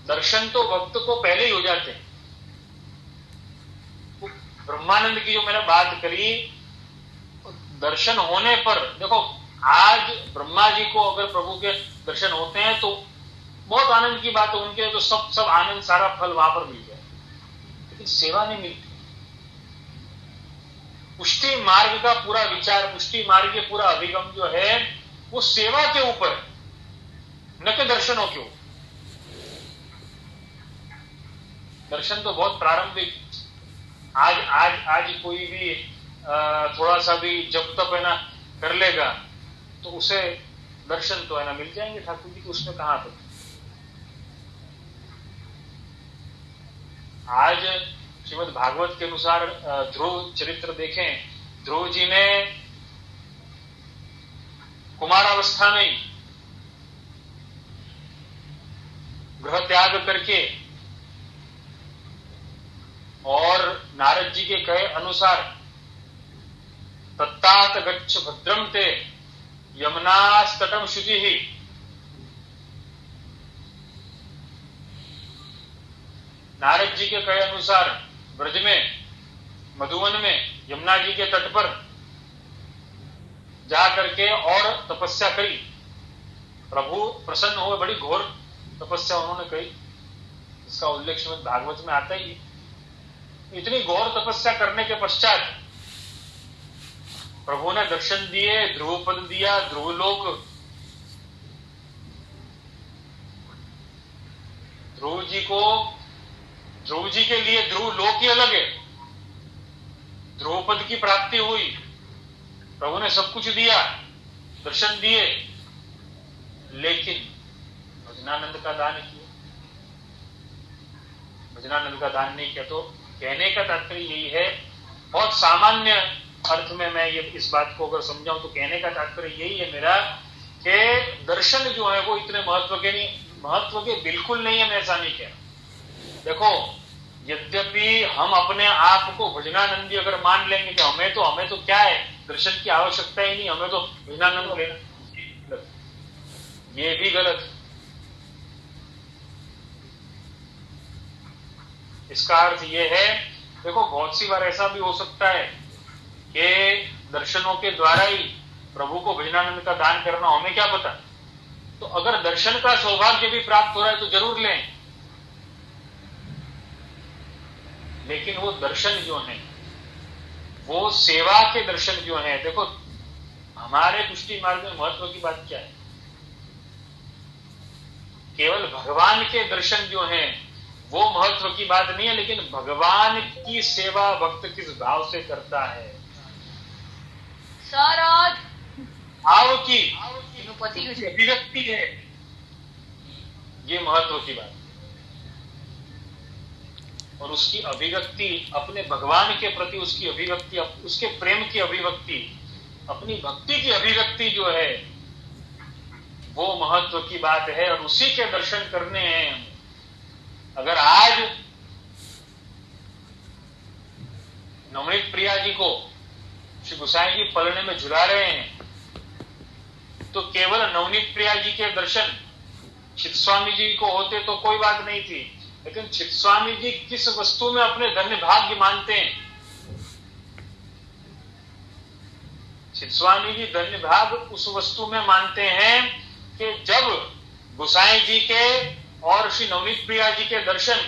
दर्शन तो भक्त को पहले ही हो जाते हैं। ब्रह्मानंद की जो मैंने बात करी, दर्शन होने पर देखो, आज ब्रह्मा जी को अगर प्रभु के दर्शन होते हैं तो बहुत आनंद की बात है, उनके तो सब आनंद सारा फल वहां पर मिल गया, लेकिन सेवा नहीं मिलती। पुष्टि मार्ग का पूरा विचार, पुष्टि मार्ग के पूरा अभिगम जो है वो सेवा के ऊपर, न कि दर्शनों के ऊपर। दर्शन तो बहुत प्रारंभिक, आज कोई भी थोड़ा सा भी जब तक है ना कर लेगा तो उसे दर्शन तो है ना मिल जाएंगे ठाकुर जी को, उसमें कहां पर। आज श्रीमद् भागवत के अनुसार ध्रुव चरित्र देखें, ध्रुव जी ने कुमारावस्था में गृह त्याग करके और नारद जी के कहे अनुसार तत्तात गच्छ भद्रम ते यमुनास्तटम शुचि ही, नारद जी के कहे अनुसार ब्रज में मधुवन में यमुना जी के तट पर जा करके और तपस्या करी। प्रभु प्रसन्न हुए, बड़ी घोर तपस्या उन्होंने करी, इसका उल्लेख श्रीमद् भागवत में आता ही। इतनी घोर तपस्या करने के पश्चात प्रभु ने दर्शन दिए, ध्रुव पद दिया, ध्रुवलोक। ध्रुव जी के लिए ध्रुवलोक ही अलग है, ध्रुव पद की प्राप्ति हुई, प्रभु ने सब कुछ दिया, दर्शन दिए, लेकिन भजनानंद का दान किया, भजनानंद का दान नहीं किया। तो कहने का तात्पर्य यही है, बहुत सामान्य अर्थ में मैं ये इस बात को अगर समझाऊं तो कहने का तात्पर्य यही है मेरा कि दर्शन जो है वो इतने महत्व के बिल्कुल नहीं है, मैं ऐसा नहीं कह रहा। देखो, यद्यपि हम अपने आप को भजनानंदी अगर मान लेंगे कि हमें तो क्या है, दर्शन की आवश्यकता ही नहीं, हमें तो भजनानंद लेना, ये भी गलत। इसका अर्थ ये है, देखो बहुत सी बार ऐसा भी हो सकता है कि दर्शनों के द्वारा ही प्रभु को भजनानंद का दान करना, हमें क्या पता। तो अगर दर्शन का सौभाग्य भी प्राप्त हो रहा है तो जरूर लें, लेकिन वो दर्शन जो है वो सेवा के दर्शन जो है। देखो हमारे पुष्टि मार्ग में महत्व की बात क्या है, केवल भगवान के दर्शन जो है वो महत्व की बात नहीं है, लेकिन भगवान की सेवा भक्त किस भाव से करता है, भाव की अभिव्यक्ति है, ये महत्व की बात। और उसकी अभिव्यक्ति अपने भगवान के प्रति, उसकी अभिव्यक्ति, उसके प्रेम की अभिव्यक्ति, अपनी भक्ति की अभिव्यक्ति जो है वो महत्व की बात है, और उसी के दर्शन करने हैं। अगर आज नवनीत प्रिया जी को श्री गोसाई जी पलने में झुला रहे हैं तो केवल नवनीत प्रिया जी के दर्शन चित स्वामी जी को होते तो कोई बात नहीं थी, लेकिन चित स्वामी जी किस वस्तु में अपने धन्य भाग्य मानते हैं, चित स्वामी जी धन्य भाग उस वस्तु में मानते हैं कि जब गोसाई जी के और श्री नवनीत प्रिया जी के दर्शन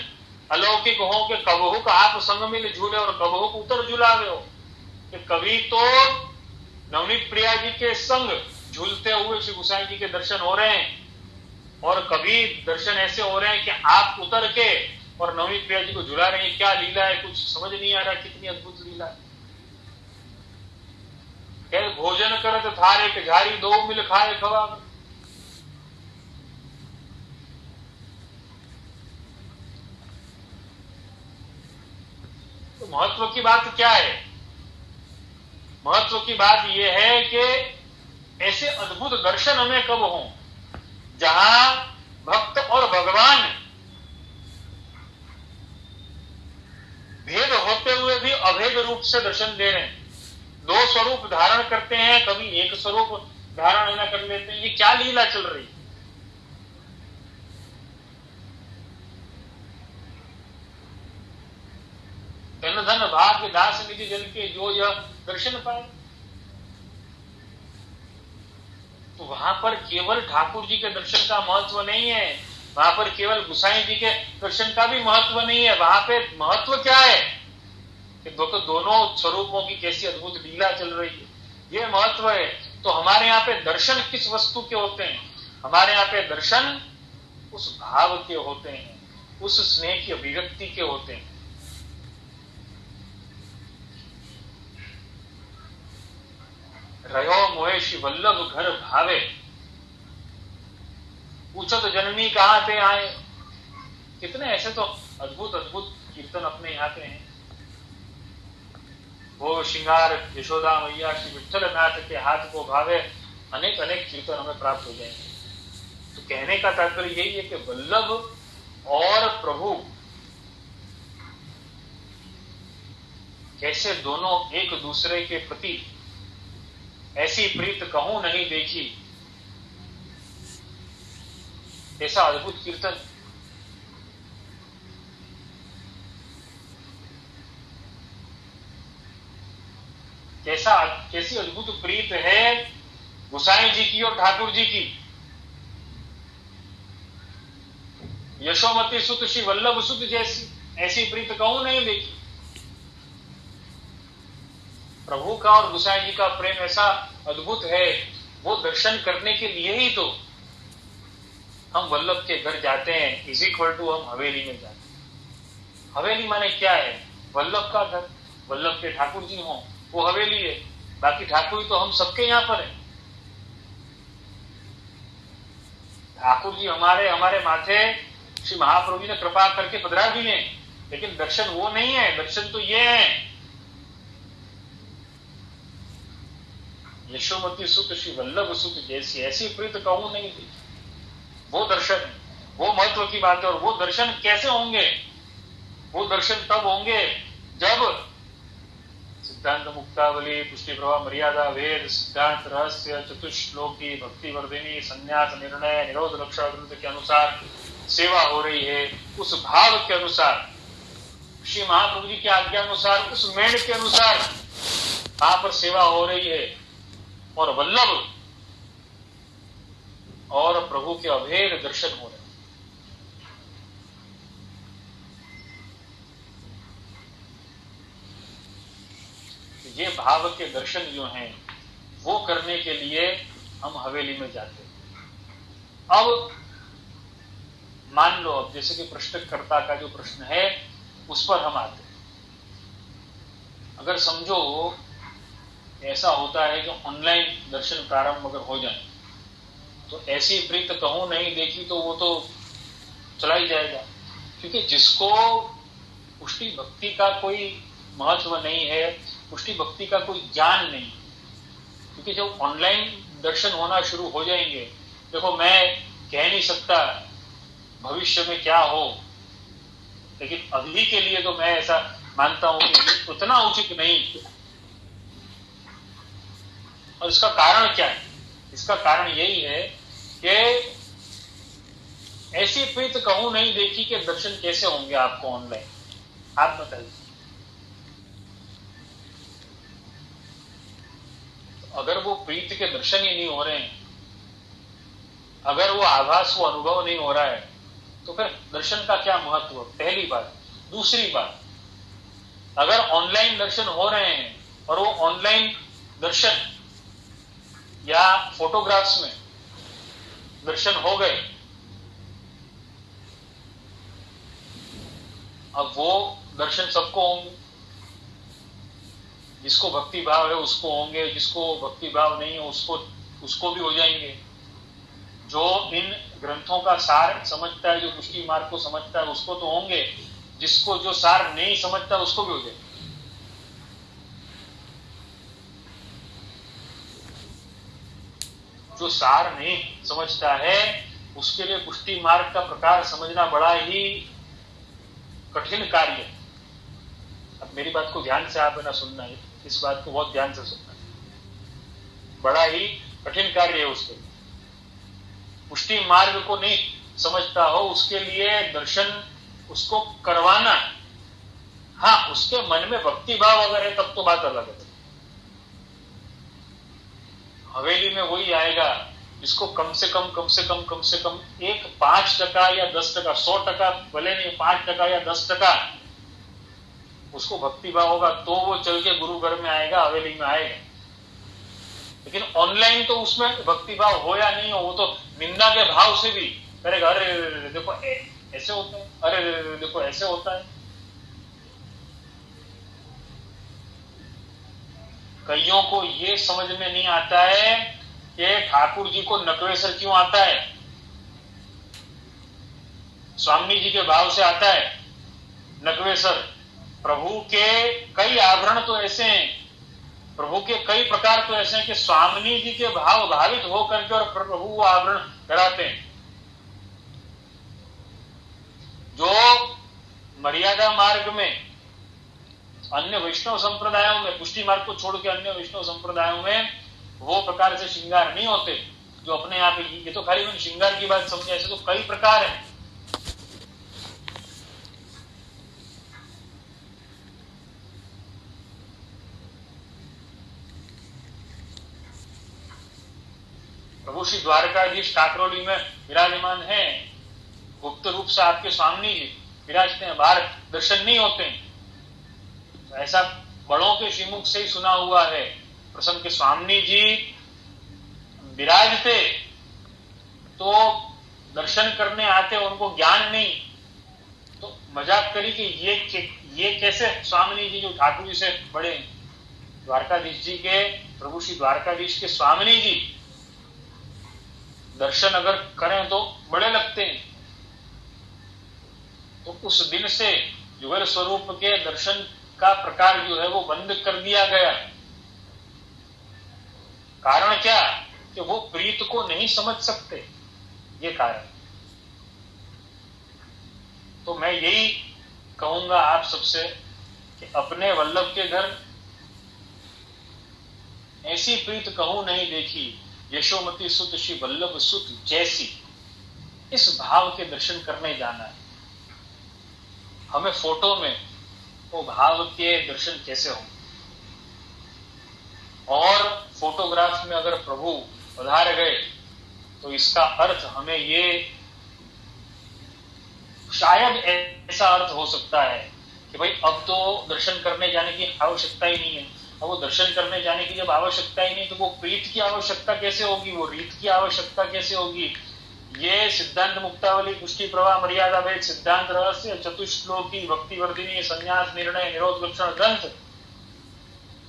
अलौकिक हो के कबहुक आप संग मिल झूले और कबहुक उतर झुलावे हो, कि कभी तो नवनीत प्रिया जी के संग झूलते हुए श्री गोसाई जी के दर्शन हो रहे हैं, और कभी दर्शन ऐसे हो रहे हैं कि आप उतर के और नवनीत प्रिया जी को झुला रहे हैं। क्या लीला है, कुछ समझ नहीं आ रहा, कितनी अद्भुत लीला है। कहे भोजन करत थारे के झारी दो मिल खाए खवा। तो महत्व की बात क्या है? महत्व की बात यह है कि ऐसे अद्भुत दर्शन हमें कब हों जहां भक्त और भगवान भेद होते हुए भी अभेद रूप से दर्शन दे रहे हैं। दो स्वरूप धारण करते हैं, कभी एक स्वरूप धारण न कर लेते हैं। ये क्या लीला चल रही है? धन धन भाग्य दास निज जन के जो यह दर्शन पाए। तो वहां पर केवल ठाकुर जी के दर्शन का महत्व नहीं है, वहां पर केवल गुसाई जी के दर्शन का भी महत्व नहीं है। वहां पे महत्व क्या है कि दोनों स्वरूपों की कैसी अद्भुत लीला चल रही है, ये महत्व है। तो हमारे यहाँ पे दर्शन किस वस्तु के होते हैं? हमारे यहाँ पे दर्शन उस भाव के होते हैं, उस स्नेह की अभिव्यक्ति के होते हैं। रहो मोहेशी वल्लभ घर भावे, पूछो तो जन्मी कहां पे आए। कितने ऐसे तो अद्भुत अद्भुत कीर्तन अपने यहाँ पे हैं। वो श्रृंगार यशोदा मैया श्री विठ्ठल नाथ के हाथ को भावे, अनेक अनेक कीर्तन हमें प्राप्त हो जाएंगे। तो कहने का तात्पर्य यही है कि वल्लभ और प्रभु कैसे दोनों एक दूसरे के प्रति ऐसी प्रीत कहूं नहीं देखी, ऐसा अद्भुत कीर्तन। कैसी अद्भुत प्रीत है गुसाई जी की और ठाकुर जी की। यशोमती सुत श्री वल्लभ सुत जैसी ऐसी प्रीत कहूं नहीं देखी। प्रभु का और गुसाई जी का प्रेम ऐसा अद्भुत है, वो दर्शन करने के लिए ही तो हम वल्लभ के घर जाते हैं। इज इक्वल टू हम हवेली में जाते हैं। हवेली माने क्या है? वल्लभ का घर। वल्लभ के ठाकुर जी हों वो हवेली है, बाकी ठाकुर तो हम सबके यहां पर है। ठाकुर जी हमारे माथे श्री महाप्रभु जी ने कृपा करके पधरा भी है, लेकिन दर्शन वो नहीं है। दर्शन तो ये है यशोमती सुत श्री वल्लभ सुत जैसी ऐसी प्रीत कहूं नहीं थी। वो दर्शन है, वो महत्व की बात है। और वो दर्शन कैसे होंगे? वो दर्शन तब होंगे जब सिद्धांत मुक्तावली, पुष्टि प्रवाह, मर्यादा, वेद, सिद्धांत, रहस्य, चतुश्लोकी, भक्ति वर्धिनी, संन्यास, निर्णय, निरोध रक्षा ग्रंथ के अनुसार सेवा हो रही है। उस भाव के अनुसार, श्री महाप्रभु जी की आज्ञानुसार, उस मेढ़ के अनुसार वहां पर सेवा हो रही है। और वल्लभ और प्रभु के अभेद दर्शन हो रहे हैं। ये भाव के दर्शन जो हैं वो करने के लिए हम हवेली में जाते हैं। अब मान लो, अब जैसे कि प्रश्नकर्ता का जो प्रश्न है उस पर हम आते हैं। अगर समझो ऐसा होता है कि ऑनलाइन दर्शन प्रारंभ अगर हो जाए तो ऐसी प्रीत कहूं नहीं देखी तो वो तो चला ही जाएगा। क्योंकि जिसको पुष्टि भक्ति का कोई महत्व नहीं है, पुष्टि भक्ति का कोई ज्ञान नहीं, क्योंकि जब ऑनलाइन दर्शन होना शुरू हो जाएंगे, देखो मैं कह नहीं सकता भविष्य में क्या हो, लेकिन अभी के लिए तो मैं ऐसा मानता हूं कि उतना उचित नहीं। और इसका कारण क्या है? इसका कारण यही है कि ऐसी प्रीत कहूं नहीं देखी कि दर्शन कैसे होंगे आपको ऑनलाइन। आप बताइए, अगर वो प्रीत के दर्शन ही नहीं हो रहे हैं, अगर वो आभास, वो अनुभव नहीं हो रहा है, तो फिर दर्शन का क्या महत्व? पहली बात। दूसरी बात, अगर ऑनलाइन दर्शन हो रहे हैं और वो ऑनलाइन दर्शन या फोटोग्राफ्स में दर्शन हो गए, अब वो दर्शन सबको होंगे। जिसको भक्ति भाव है उसको होंगे, जिसको भक्ति भाव नहीं है उसको भी हो जाएंगे। जो इन ग्रंथों का सार समझता है, जो पुष्टि मार्ग को समझता है उसको तो होंगे, जिसको जो सार नहीं समझता उसको भी हो जाएंगे। जो सार नहीं समझता है उसके लिए पुष्टि मार्ग का प्रकार समझना बड़ा ही कठिन कार्य है। अब मेरी बात को ध्यान से आप है ना सुनना है, इस बात को बहुत ध्यान से सुनना है। बड़ा ही कठिन कार्य है उसके लिए। पुष्टि मार्ग को नहीं समझता हो उसके लिए दर्शन उसको करवाना, हाँ उसके मन में भक्ति भाव अगर है तब तो बात अलग है। हवेली में वही आएगा जिसको कम से कम एक 5% या 10%, 100% भले नहीं 5% या 10% उसको भक्ति भाव होगा तो वो चल के गुरु घर में आएगा, हवेली में आएगा। लेकिन ऑनलाइन तो उसमें भक्ति भाव हो या नहीं हो, वो तो निंदा के भाव से भी करेगा, अरे देखो ऐसे होता है, अरे देखो ऐसे होता है। कईयों को ये समझ में नहीं आता है कि ठाकुर जी को नकवेसर क्यों आता है। स्वामी जी के भाव से आता है नकवेसर। प्रभु के कई आभरण तो ऐसे हैं, प्रभु के कई प्रकार तो ऐसे हैं कि स्वामी जी के भाव भावित होकर के और प्रभु वो आभरण कराते हैं। जो मर्यादा मार्ग में अन्य वैष्णव संप्रदायों में, पुष्टि मार्ग को छोड़ के अन्य वैष्णव संप्रदायों में वो प्रकार से श्रृंगार नहीं होते, जो अपने आप ये तो खाली मैंने श्रृंगार की बात समझा, ऐसे तो कई प्रकार है। प्रभु श्री द्वारकाधीश काकरोली में विराजमान है, गुप्त रूप से आपके स्वामी जी विराजते हैं, बाहर दर्शन नहीं होते हैं। तो ऐसा बड़ों के श्रीमुख से ही सुना हुआ है प्रसन्न के स्वामी जी विराजते तो दर्शन करने आते, उनको ज्ञान नहीं तो मजाक करी कि ये कैसे स्वामी जी जो ठाकुर जी से बड़े द्वारकाधीश जी के, प्रभु श्री द्वारकाधीश के स्वामी जी दर्शन अगर करें तो बड़े लगते हैं। तो उस दिन से युगल स्वरूप के दर्शन का प्रकार जो है वो बंद कर दिया गया। कारण क्या कि वो प्रीत को नहीं समझ सकते, ये कारण। तो मैं यही कहूंगा आप सबसे कि अपने वल्लभ के घर ऐसी प्रीत कहूं नहीं देखी, यशोमती सुत श्री वल्लभ सुत जैसी। इस भाव के दर्शन करने जाना है हमें। फोटो में वो भाव के दर्शन कैसे होंगे, और फोटोग्राफ में अगर प्रभु पधार गए तो इसका अर्थ हमें ये शायद ऐसा अर्थ हो सकता है कि भाई अब तो दर्शन करने जाने की आवश्यकता ही नहीं है। अब वो दर्शन करने जाने की जब आवश्यकता ही नहीं तो वो प्रीत की आवश्यकता कैसे होगी, वो रीत की आवश्यकता कैसे होगी। ये सिद्धांत मुक्तावली, पुष्टि प्रवाह, मर्यादा भेद, सिद्धांत रहस्य, चतुश्लोकी, भक्तिवर्धिनी, संन्यास निर्णय, निरोध लक्षण ग्रंथ,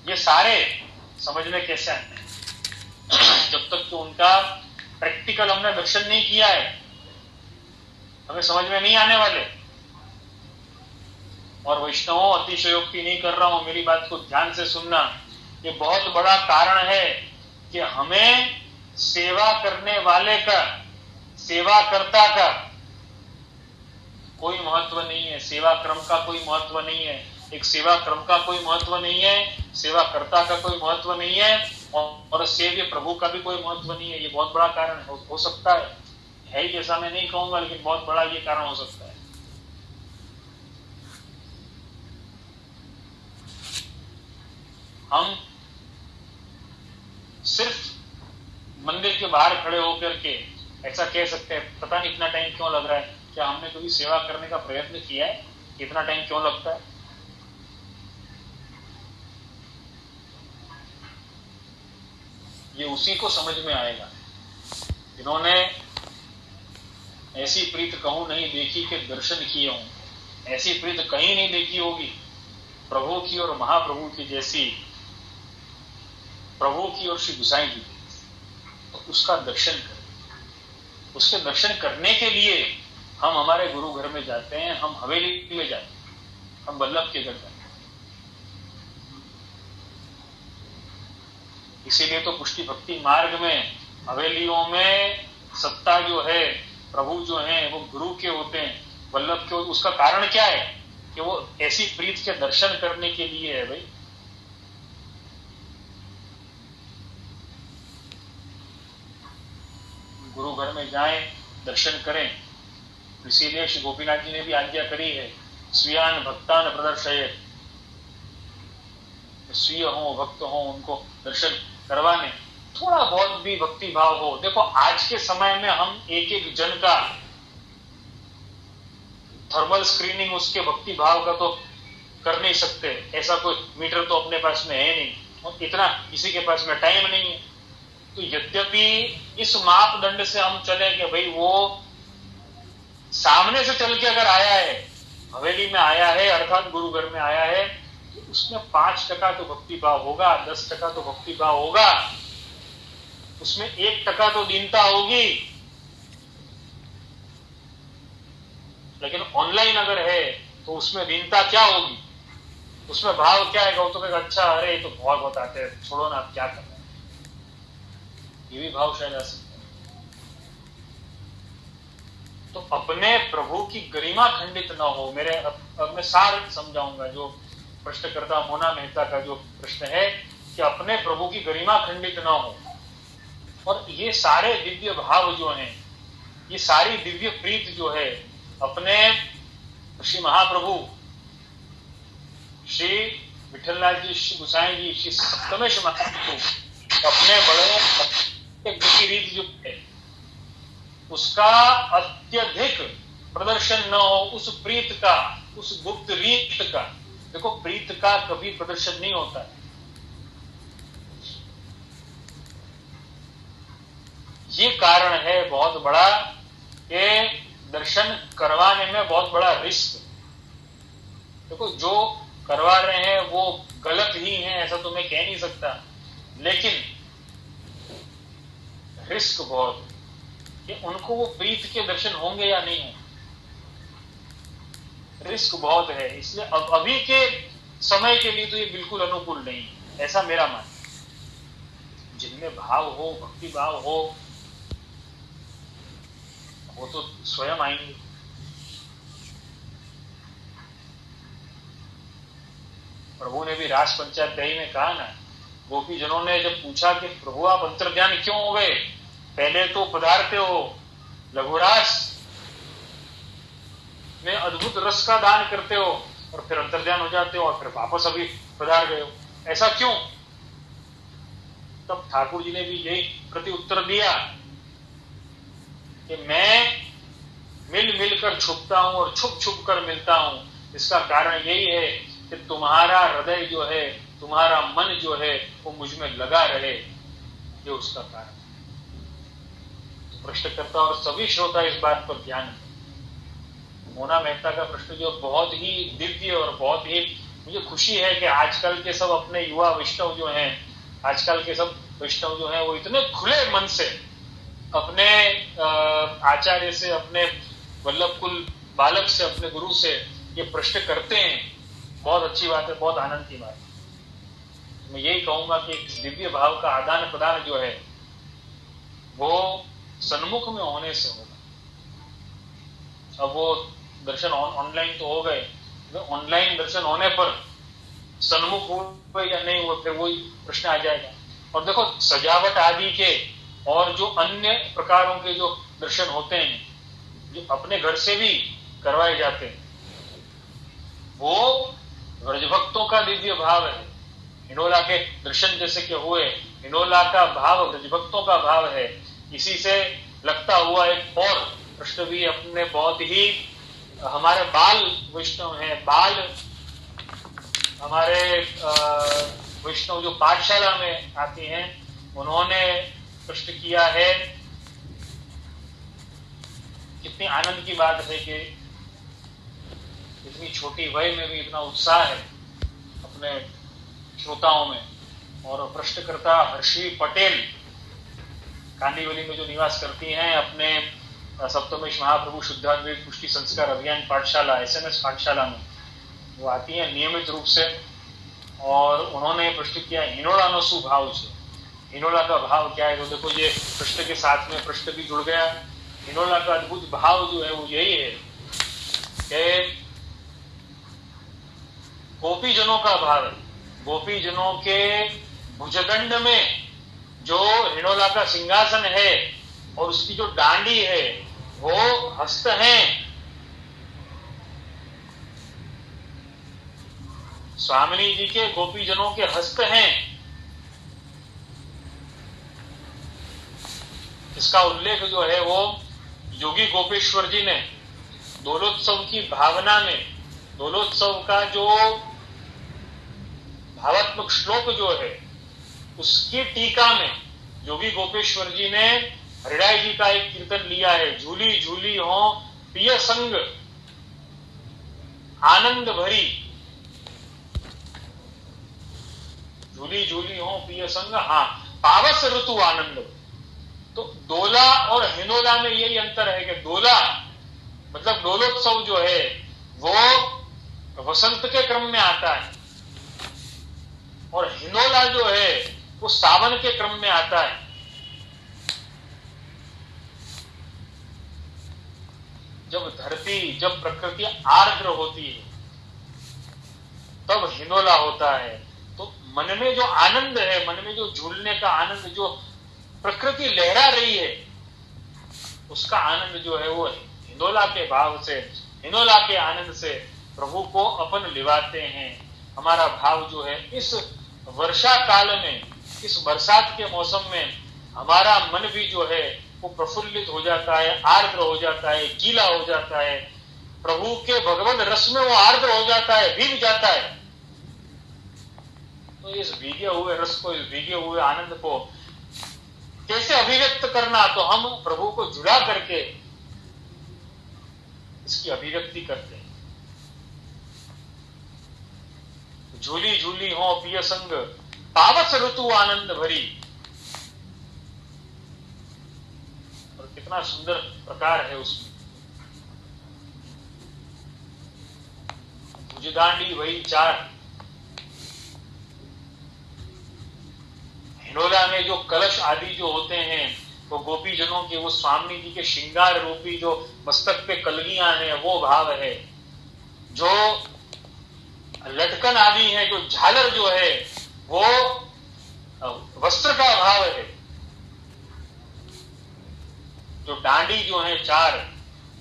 ये सारे समझ में कैसे आते हैं जब तक तो उनका प्रैक्टिकल हमने दर्शन नहीं किया है हमें समझ में नहीं आने वाले। और वैष्णवों, अतिशयोक्ति नहीं कर रहा हूं, मेरी बात को ध्यान से सुनना। ये बहुत बड़ा कारण है कि हमें सेवा करने वाले का, सेवाकर्ता का कोई महत्व नहीं है, सेवा क्रम का कोई महत्व नहीं है, एक सेवा क्रम का कोई महत्व नहीं है, सेवाकर्ता का कोई महत्व नहीं है, और सेव्य प्रभु का भी कोई महत्व नहीं है। ये बहुत बड़ा कारण हो सकता है ही ऐसा मैं नहीं कहूंगा, लेकिन बहुत बड़ा ये कारण हो सकता है। हम सिर्फ मंदिर के बाहर खड़े होकर के ऐसा कह सकते हैं, पता नहीं इतना टाइम क्यों लग रहा है, क्या हमने कभी सेवा करने का प्रयत्न किया है, इतना टाइम क्यों लगता है। ये उसी को समझ में आएगा इन्होंने ऐसी प्रीत कहूं नहीं देखी कि दर्शन किए हों। ऐसी प्रीत कहीं नहीं देखी होगी प्रभु की और महाप्रभु की जैसी, प्रभु की और श्री गुसाई जी की, तो उसका दर्शन करें। उसके दर्शन करने के लिए हम हमारे गुरु घर में जाते हैं, हम हवेली में जाते हैं, हम वल्लभ के घर जाते हैं। इसीलिए तो पुष्टि भक्ति मार्ग में हवेलियों में सत्ता जो है, प्रभु जो है वो गुरु के होते हैं, वल्लभ के। उसका कारण क्या है कि वो ऐसी प्रीत के दर्शन करने के लिए है भाई। गुरु घर में जाएं, दर्शन करें। इसीलिए श्री गोपीनाथ जी ने भी आज्ञा करी है, स्वीयान भक्तान प्रदर्शयेत्, स्वीय हो भक्त हो उनको दर्शन करवाने। थोड़ा बहुत भी भक्ति भाव हो। देखो आज के समय में हम एक एक जन का थर्मल स्क्रीनिंग उसके भक्ति भाव का तो कर नहीं सकते, ऐसा कोई मीटर तो अपने पास में है नहीं, और इतना किसी के पास में टाइम नहीं है। तो यद्यपि इस मापदंड से हम चले कि भाई वो सामने से चल के अगर आया है, हवेली में आया है अर्थात गुरु घर में आया है, तो उसमें 5% तो भक्ति भाव होगा, 10% तो भक्ति भाव होगा, उसमें 1% तो दीनता होगी। लेकिन ऑनलाइन अगर है तो उसमें दीनता क्या होगी, उसमें भाव क्या है? तो अच्छा अरे तो बहुत आते हैं, छोड़ो ना आप क्या कर रहे हैं, ये भी भाव शायद आ सकता है। तो अपने प्रभु की गरिमा खंडित ना हो। मेरे अब मैं सार समझाऊंगा जो प्रश्नकर्ता मोना मेहता का जो प्रश्न है कि अपने प्रभु की गरिमा खंडित ना हो। और ये सारे दिव्य भाव जो हैं, ये सारी दिव्य प्रीत जो है अपने श्री महाप्रभु श्री विठलनाथ जी, श्री गुसाई जी, श्री सप्तमेश महाप्रभु अपने बड़े की रीत जो है उसका अत्यधिक प्रदर्शन न हो, उस प्रीत का, उस गुप्त रीत का। देखो प्रीत का कभी प्रदर्शन नहीं होता है। ये कारण है बहुत बड़ा कि दर्शन करवाने में बहुत बड़ा रिस्क। देखो जो करवा रहे हैं वो गलत ही है ऐसा तो मैं कह नहीं सकता, लेकिन रिस्क बहुत कि उनको वो प्रीत के दर्शन होंगे या नहीं होंगे, रिस्क बहुत है। इसलिए अब अभी के समय के लिए तो ये बिल्कुल अनुकूल नहीं है, ऐसा मेरा मानना। जिनमें भाव हो, भक्ति भाव हो, वो तो स्वयं आएंगे। प्रभु ने भी रास पंचाध्यायी में कहा ना, गोपी जनों ने जब पूछा कि प्रभु आप अंतर्ध्यान क्यों हो गए, पहले तो पदार्थ हो लघुरास में अद्भुत रस का दान करते हो और फिर अंतर्ध्यान हो जाते हो और फिर वापस अभी पधार गए हो, ऐसा क्यों? तब ठाकुर जी ने भी यही प्रति उत्तर दिया कि मैं मिल मिलकर छुपता हूं और छुप छुप कर मिलता हूं। इसका कारण यही है कि तुम्हारा हृदय जो है, तुम्हारा मन जो है वो मुझ में लगा रहे, ये उसका कारण। तो प्रश्नकर्ता और सभी श्रोता इस बात पर ध्यान दें। मोना मेहता का प्रश्न जो बहुत ही दिव्य और बहुत ही मुझे खुशी है कि आजकल के सब अपने युवा वैष्णव जो हैं, आजकल के सब वैष्णव जो हैं वो इतने खुले मन से अपने आचार्य से, अपने वल्लभ कुल बालक से, अपने गुरु से ये प्रश्न करते हैं। बहुत अच्छी बात है, बहुत आनंद की बात है। मैं यही कहूंगा कि दिव्य भाव का आदान प्रदान जो है वो सन्मुख में होने से होगा। अब वो दर्शन ऑनलाइन तो हो गए, ऑनलाइन दर्शन होने पर सन्मुख हुए या नहीं हुए फिर वही प्रश्न आ जाएगा। और देखो सजावट आदि के और जो अन्य प्रकारों के जो दर्शन होते हैं जो अपने घर से भी करवाए जाते हैं, वो ब्रजभक्तों का दिव्य भाव है। हिंडोला के दर्शन जैसे कि हुए, हिंडोला का भाव ब्रजभक्तों का भाव है। इसी से लगता हुआ एक और प्रश्न भी अपने बहुत ही हमारे बाल वैष्णव हैं, बाल हमारे वैष्णव जो पाठशाला में आती हैं, उन्होंने प्रश्न किया है। कितनी आनंद की बात है कि इतनी छोटी वय में भी इतना उत्साह है अपने श्रोताओं में। और प्रश्नकर्ता हर्षी पटेल कांदीवली में जो निवास करती हैं, अपने सप्तमेश महाप्रभु शुद्धाद्वैत पुष्टि संस्कार अभियान पाठशाला SMS पाठशाला में वो आती है नियमित रूप से। और उन्होंने प्रश्न किया हिनोला शु भाव है। हिनोला का भाव क्या है? तो देखो ये प्रश्न के साथ में प्रश्न भी जुड़ गया। हिनोला का अद्भुत भाव जो है वो यही है कि गोपीजनों का भाव है। गोपीजनों के भुजदंड में जो हिनोला का सिंहासन है और उसकी जो डांडी है वो हस्त हैं। स्वामिनी जी के गोपीजनों के हस्त हैं। इसका उल्लेख जो है वो योगी गोपेश्वर जी ने दोलोत्सव की भावना में, दोलोत्सव का जो भावात्मक श्लोक जो है उसकी टीका में योगी गोपेश्वर जी ने हरिराय जी का एक कीर्तन लिया है, झूली झूली हो पिय संग आनंद भरी। झूली झूली हो पिय संग, हाँ, पावस ऋतु आनंद। तो दोला और हिनोला में यही अंतर है कि दोला मतलब डोलोत्सव जो है वो वसंत के क्रम में आता है और हिनोला जो है वो सावन के क्रम में आता है। जब धरती, जब प्रकृति आर्द्र होती है तब हिनोला होता है। तो मन में जो आनंद है, मन में जो झूलने का आनंद, जो प्रकृति लहरा रही है, उसका आनंद जो है वो हिनोला के भाव से, हिनोला के आनंद से प्रभु को अपन लिवाते हैं। हमारा भाव जो है इस वर्षा काल में, इस बरसात के मौसम में हमारा मन भी जो है वो प्रफुल्लित हो जाता है, आर्द्र हो जाता है, गीला हो जाता है। प्रभु के भगवत रस में वो आर्द्र हो जाता है, भीग जाता है। तो इस भीगे हुए रस को, इस भीगे हुए आनंद को कैसे अभिव्यक्त करना? तो हम प्रभु को जुड़ा करके इसकी अभिव्यक्ति करते हैं। झूली झूली हो पिय संग पावस ऋतु आनंद भरी। और कितना सुंदर प्रकार है उसमें। भुजदांडी वही चार। हिनोला में जो कलश आदि जो होते हैं वो गोपीजनों के, वो स्वामी जी के श्रृंगार रूपी जो मस्तक पे कलगियां हैं वो भाव है। जो लटकन आदि है, जो झालर जो है वो वस्त्र का भाव है। जो डांडी जो है चार,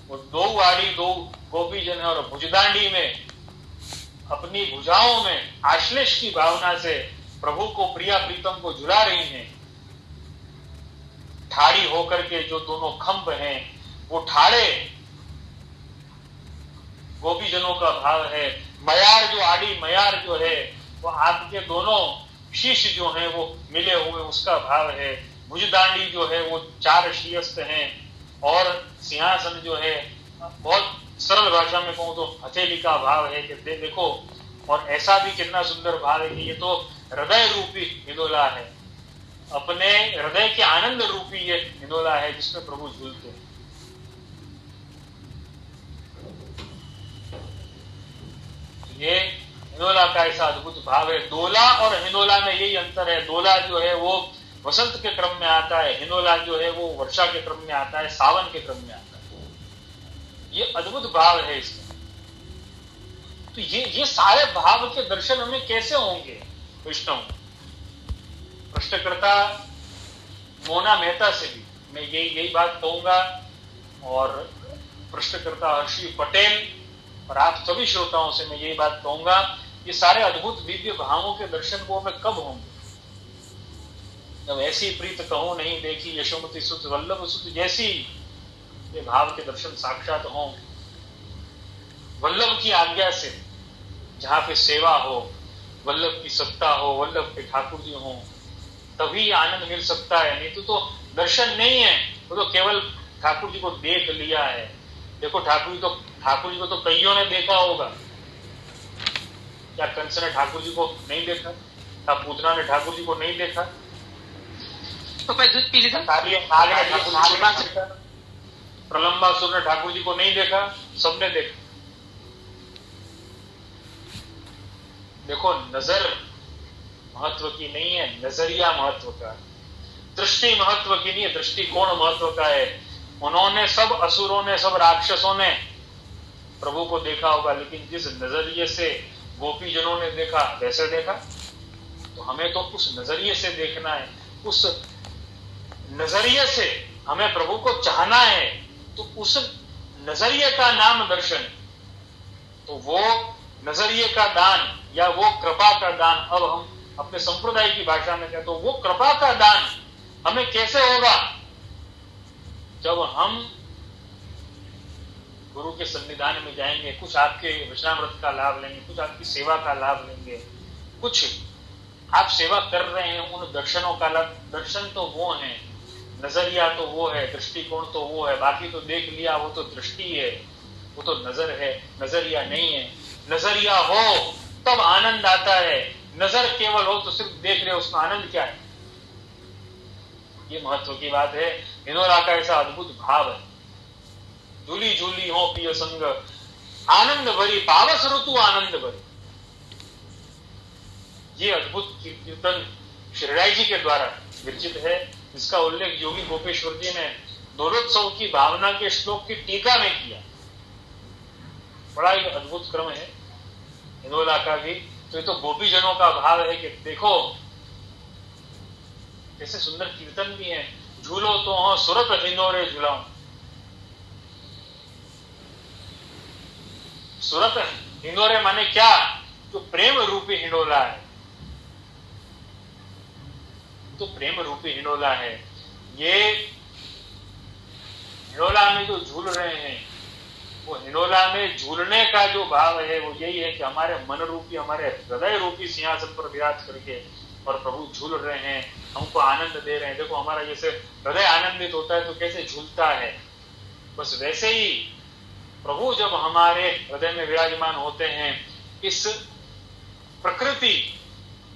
वो दो आड़ी दो गोपीजन है और भुजदांडी में अपनी भुजाओं में आश्लेष की भावना से प्रभु को, प्रिया प्रीतम को झुला रही हैं। ठाड़ी होकर के जो दोनों खंभ हैं वो ठाड़े गोपीजनों का भाव है। मयार जो आड़ी मयार जो है वो आपके दोनों शीश जो हैं वो मिले हुए, उसका भाव है। भुजदांडी जो है वो चार शीयस्त हैं और सिंहासन जो है, बहुत सरल भाषा में कहूं तो हथेली का भाव है कि देखो। और ऐसा भी कितना सुंदर भाव है कि ये तो हृदय रूपी हिनोला है, अपने हृदय के आनंद रूपी ये हिनोला है जिसमें प्रभु झूलते हैं। ये हिनोला का ऐसा अद्भुत भाव है। दोला और हिनोला में यही अंतर है। दोला जो है वो वसंत के क्रम में आता है, हिनोला जो है वो वर्षा के क्रम में आता है, सावन के क्रम में आता है। ये अद्भुत भाव है इसमें। तो ये सारे भाव के दर्शन हमें कैसे होंगे वैष्णव? प्रश्नकर्ता मोना मेहता से भी मैं यही बात कहूंगा, और प्रश्नकर्ता हर्षी पटेल और आप सभी श्रोताओं से मैं यही बात कहूंगा, ये सारे अद्भुत दिव्य भावों के दर्शन को हमें कब होंगे? जब ऐसी प्रीत कहूं नहीं देखी यशोमती सुत वल्लभ सुत जैसी, ये भाव के दर्शन साक्षात हों। वल्लभ की आज्ञा से जहां पे सेवा हो, वल्लभ की सत्ता हो, वल्लभ के ठाकुर जी हो, तभी आनंद मिल सकता है। नहीं तो दर्शन नहीं है, वो तो केवल ठाकुर जी को देख लिया है। देखो ठाकुर जी को तो कईयों ने देखा होगा, क्या कंस ने ठाकुर जी को नहीं देखा? क्या पूतना ने ठाकुर जी को नहीं देखा? दूध पी लीजिए। नाग ने ठाकुर जी को नहीं देखा? प्रलंबासुर ने ठाकुर जी को नहीं देखा? सबने देखा। देखो, नजर महत्व की नहीं है, नजरिया महत्व का है। दृष्टि महत्व की नहीं है, दृष्टिकोण महत्व का है। उन्होंने सब असुरों ने, सब राक्षसों ने प्रभु को देखा होगा, लेकिन जिस नजरिए से गोपीजनों ने देखा वैसे देखा। तो हमें तो उस नजरिए से देखना है, उस नजरिए से हमें प्रभु को चाहना है। तो उस नजरिए का नाम दर्शन। तो वो नजरिए का दान या वो कृपा का दान, अब हम अपने संप्रदाय की भाषा में कहते, तो वो कृपा का दान हमें कैसे होगा? जब हम गुरु के सन्निधान में जाएंगे, कुछ आपके वचनामृत का लाभ लेंगे, कुछ आपकी सेवा का लाभ लेंगे, कुछ आप सेवा कर रहे हैं, उन दर्शनों का लाभ। दर्शन तो वो है, नजरिया तो वो है, दृष्टिकोण तो वो है। बाकी तो देख लिया, वो तो दृष्टि है, वो तो नजर है, नजरिया नहीं है। नजरिया हो तब आनंद आता है, नजर केवल हो तो सिर्फ देख रहे हो, उसका आनंद क्या है? ये महत्व की बात है। हिंदोला का ऐसा अद्भुत भाव है। झूली झूली हो पिय संग, आनंद भरी पावस ऋतु आनंद भरी। ये अद्भुत कीर्तन श्रीराय जी के द्वारा विरचित है, जिसका उल्लेख योगी गोपेश्वर जी ने दोलोत्सव की भावना के श्लोक की टीका में किया। बड़ा ही अद्भुत क्रम है हिंदोला का भी। तो ये तो गोपीजनों का भाव है कि देखो कैसे सुंदर कीर्तन भी है। झूलो तो हो सुरत हिंदोरे झूलाओ। सुरत हिंडोरे माने क्या? तो प्रेम रूपी हिंडोला है। तो प्रेम रूपी हिंडोला है। ये हिंडोला में जो झूल रहे हैं, वो हिंडोला में झूलने का जो भाव है वो यही है कि हमारे मन रूपी, हमारे हृदय रूपी सिंहासन पर विराज करके और प्रभु झूल रहे हैं, हमको आनंद दे रहे हैं। देखो हमारा जैसे हृदय आनंदित होता है तो कैसे झूलता है, बस वैसे ही प्रभु जब हमारे हृदय में विराजमान होते हैं, इस प्रकृति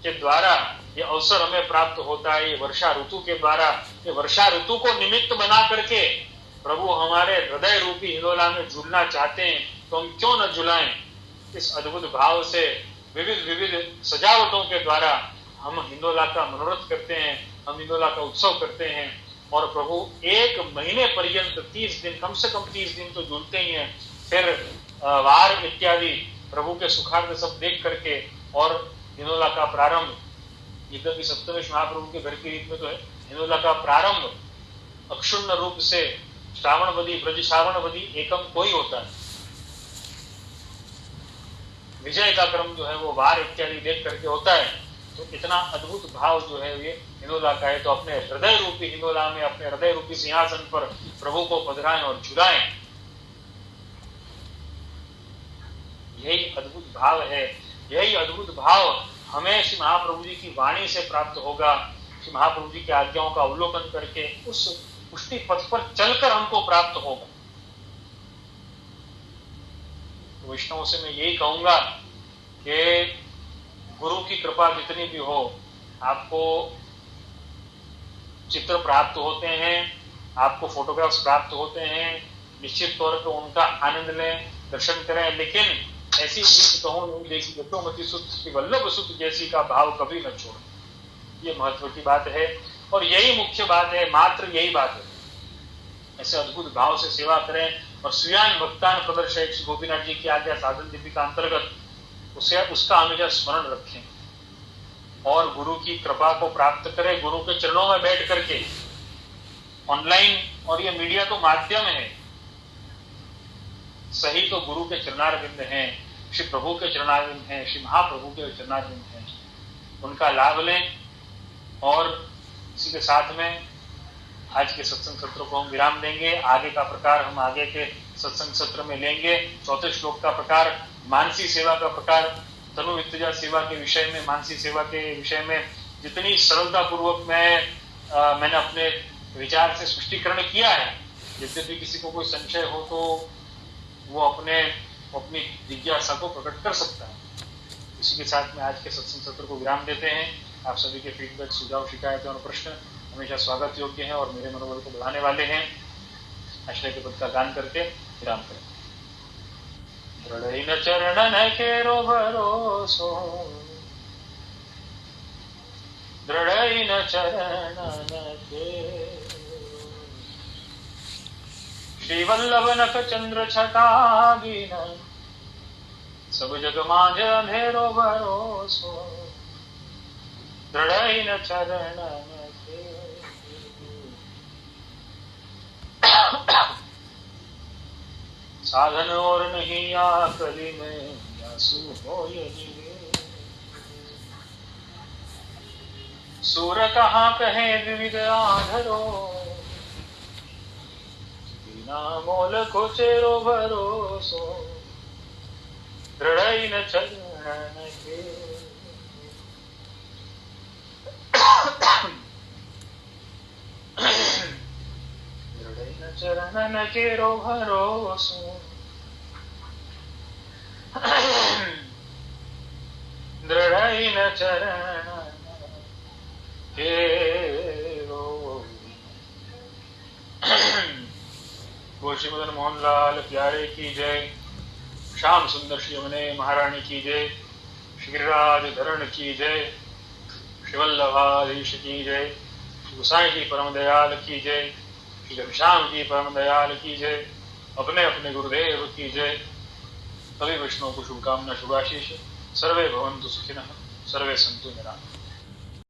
के द्वारा ये अवसर हमें प्राप्त होता है। ये वर्षा ऋतु के द्वारा, ये वर्षा ऋतु को निमित्त बना करके प्रभु हमारे हृदय रूपी हिंडोला में झूलना चाहते हैं, तो हम क्यों न झुलाएं। इस अद्भुत भाव से विविध विविध सजावटों के द्वारा हम हिंडोला का मनोरथ करते हैं, हम हिंडोला का उत्सव करते हैं। और प्रभु एक महीने पर्यंत 30 दिन, कम से कम 30 दिन तो झूलते ही हैं। फिर वार इत्यादि प्रभु के सुखार्थ सब देख करके और हिंडोला का प्रारंभ, यद्यपि सप्तमेश महाप्रभु के घर की रीत में तो है, हिंडोला का प्रारंभ अक्षुण्ण रूप से श्रावणवदी, ब्रज श्रावणवदी एकम को ही होता है। विजय का क्रम जो है वो वार इत्यादि देख करके होता है। तो इतना अद्भुत भाव जो है ये हिंडोला का है। तो अपने हृदय रूपी हिंडोला में, अपने हृदय रूपी सिंहासन पर प्रभु को पधराएं और झुलाएं। यही अद्भुत भाव है। यही अद्भुत भाव हमें श्री महाप्रभु जी की वाणी से प्राप्त होगा। श्री महाप्रभु जी की आज्ञाओं का अवलोकन करके उस पुष्टि पथ पर चलकर हमको प्राप्त होगा। तो वैष्णव से मैं यही कहूंगा कि गुरु की कृपा जितनी भी हो, आपको चित्र प्राप्त होते हैं, आपको फोटोग्राफ्स प्राप्त होते हैं, निश्चित तौर पर उनका आनंद लें, दर्शन करें, लेकिन ऐसी चीज कहूं नहीं देखी यशोमती सुत श्री वल्लभ सुत जैसी का भाव कभी न छोड़। ये महत्व की बात है और यही मुख्य बात है, मात्र यही बात है। ऐसे अद्भुत भाव से सेवा करें और स्वीयान भक्तान प्रदर्शक श्री गोपीनाथ जी की आज्ञा साधन दीपिका अंतर्गत उसका हमेशा स्मरण रखें और गुरु की कृपा को प्राप्त करें। गुरु के चरणों में बैठ करके, ऑनलाइन और ये मीडिया तो माध्यम है, सही तो गुरु के चरणारविंद हैं, श्री प्रभु के चरणारविंद हैं, श्री महाप्रभु के चरणारविंद हैं। उनका लाभ लें। और इसी के साथ में आज के सत्संग सत्र को हम विराम देंगे। आगे का प्रकार हम आगे के सत्संग सत्र में लेंगे। चौथे श्लोक का प्रकार, मानसी सेवा का प्रकार, तनु वित्तजा सेवा के विषय में, मानसी सेवा के विषय में जितनी सरलता पूर्वक मैंने अपने विचार से स्पष्टीकरण किया है। यद्यपि किसी को कोई संशय हो तो वो अपनी जिज्ञासा को प्रकट कर सकता है। इसी के साथ में आज के सत्संग सत्र को विराम देते हैं। आप सभी के फीडबैक, सुझाव, शिकायतें और प्रश्न हमेशा स्वागत योग्य हैं और मेरे मनोबल को बढ़ाने वाले हैं। आश्रय के पद का दान करके विराम करें। दृढ़ चरणन केरो भरोसो, दृढ़ चरणन केरो, श्री वल्लभ नख चंद्र छटागिन, सब जग मांझ अंधेरो भरोसो, दृढ़ चरणन साधन और नहीं आकली में यासु हो यही, सूर कहाँ कहे विविध आधरो, बिना मोल को चेरो भरोसो, दृढ़ न चरण के, चरणन केरो भरोसो, दृढ़ चरणन केरो। गोशी मदन मोहन लाल प्यारे की जय। श्याम सुंदर श्री यमुने महारानी की जय। श्रीराज धरण की जय। शिवल्लभाधीश की जय। गुसाई जी परम दयाल की जय। घनश्याम की परम दयाल की जय। अपने अपने गुरुदेव की जय। सभी वैष्णव को शुभकामना, शुभाशीष। सर्वे भवन्तु सुखिनः, सर्वे सन्तु निरामयाः।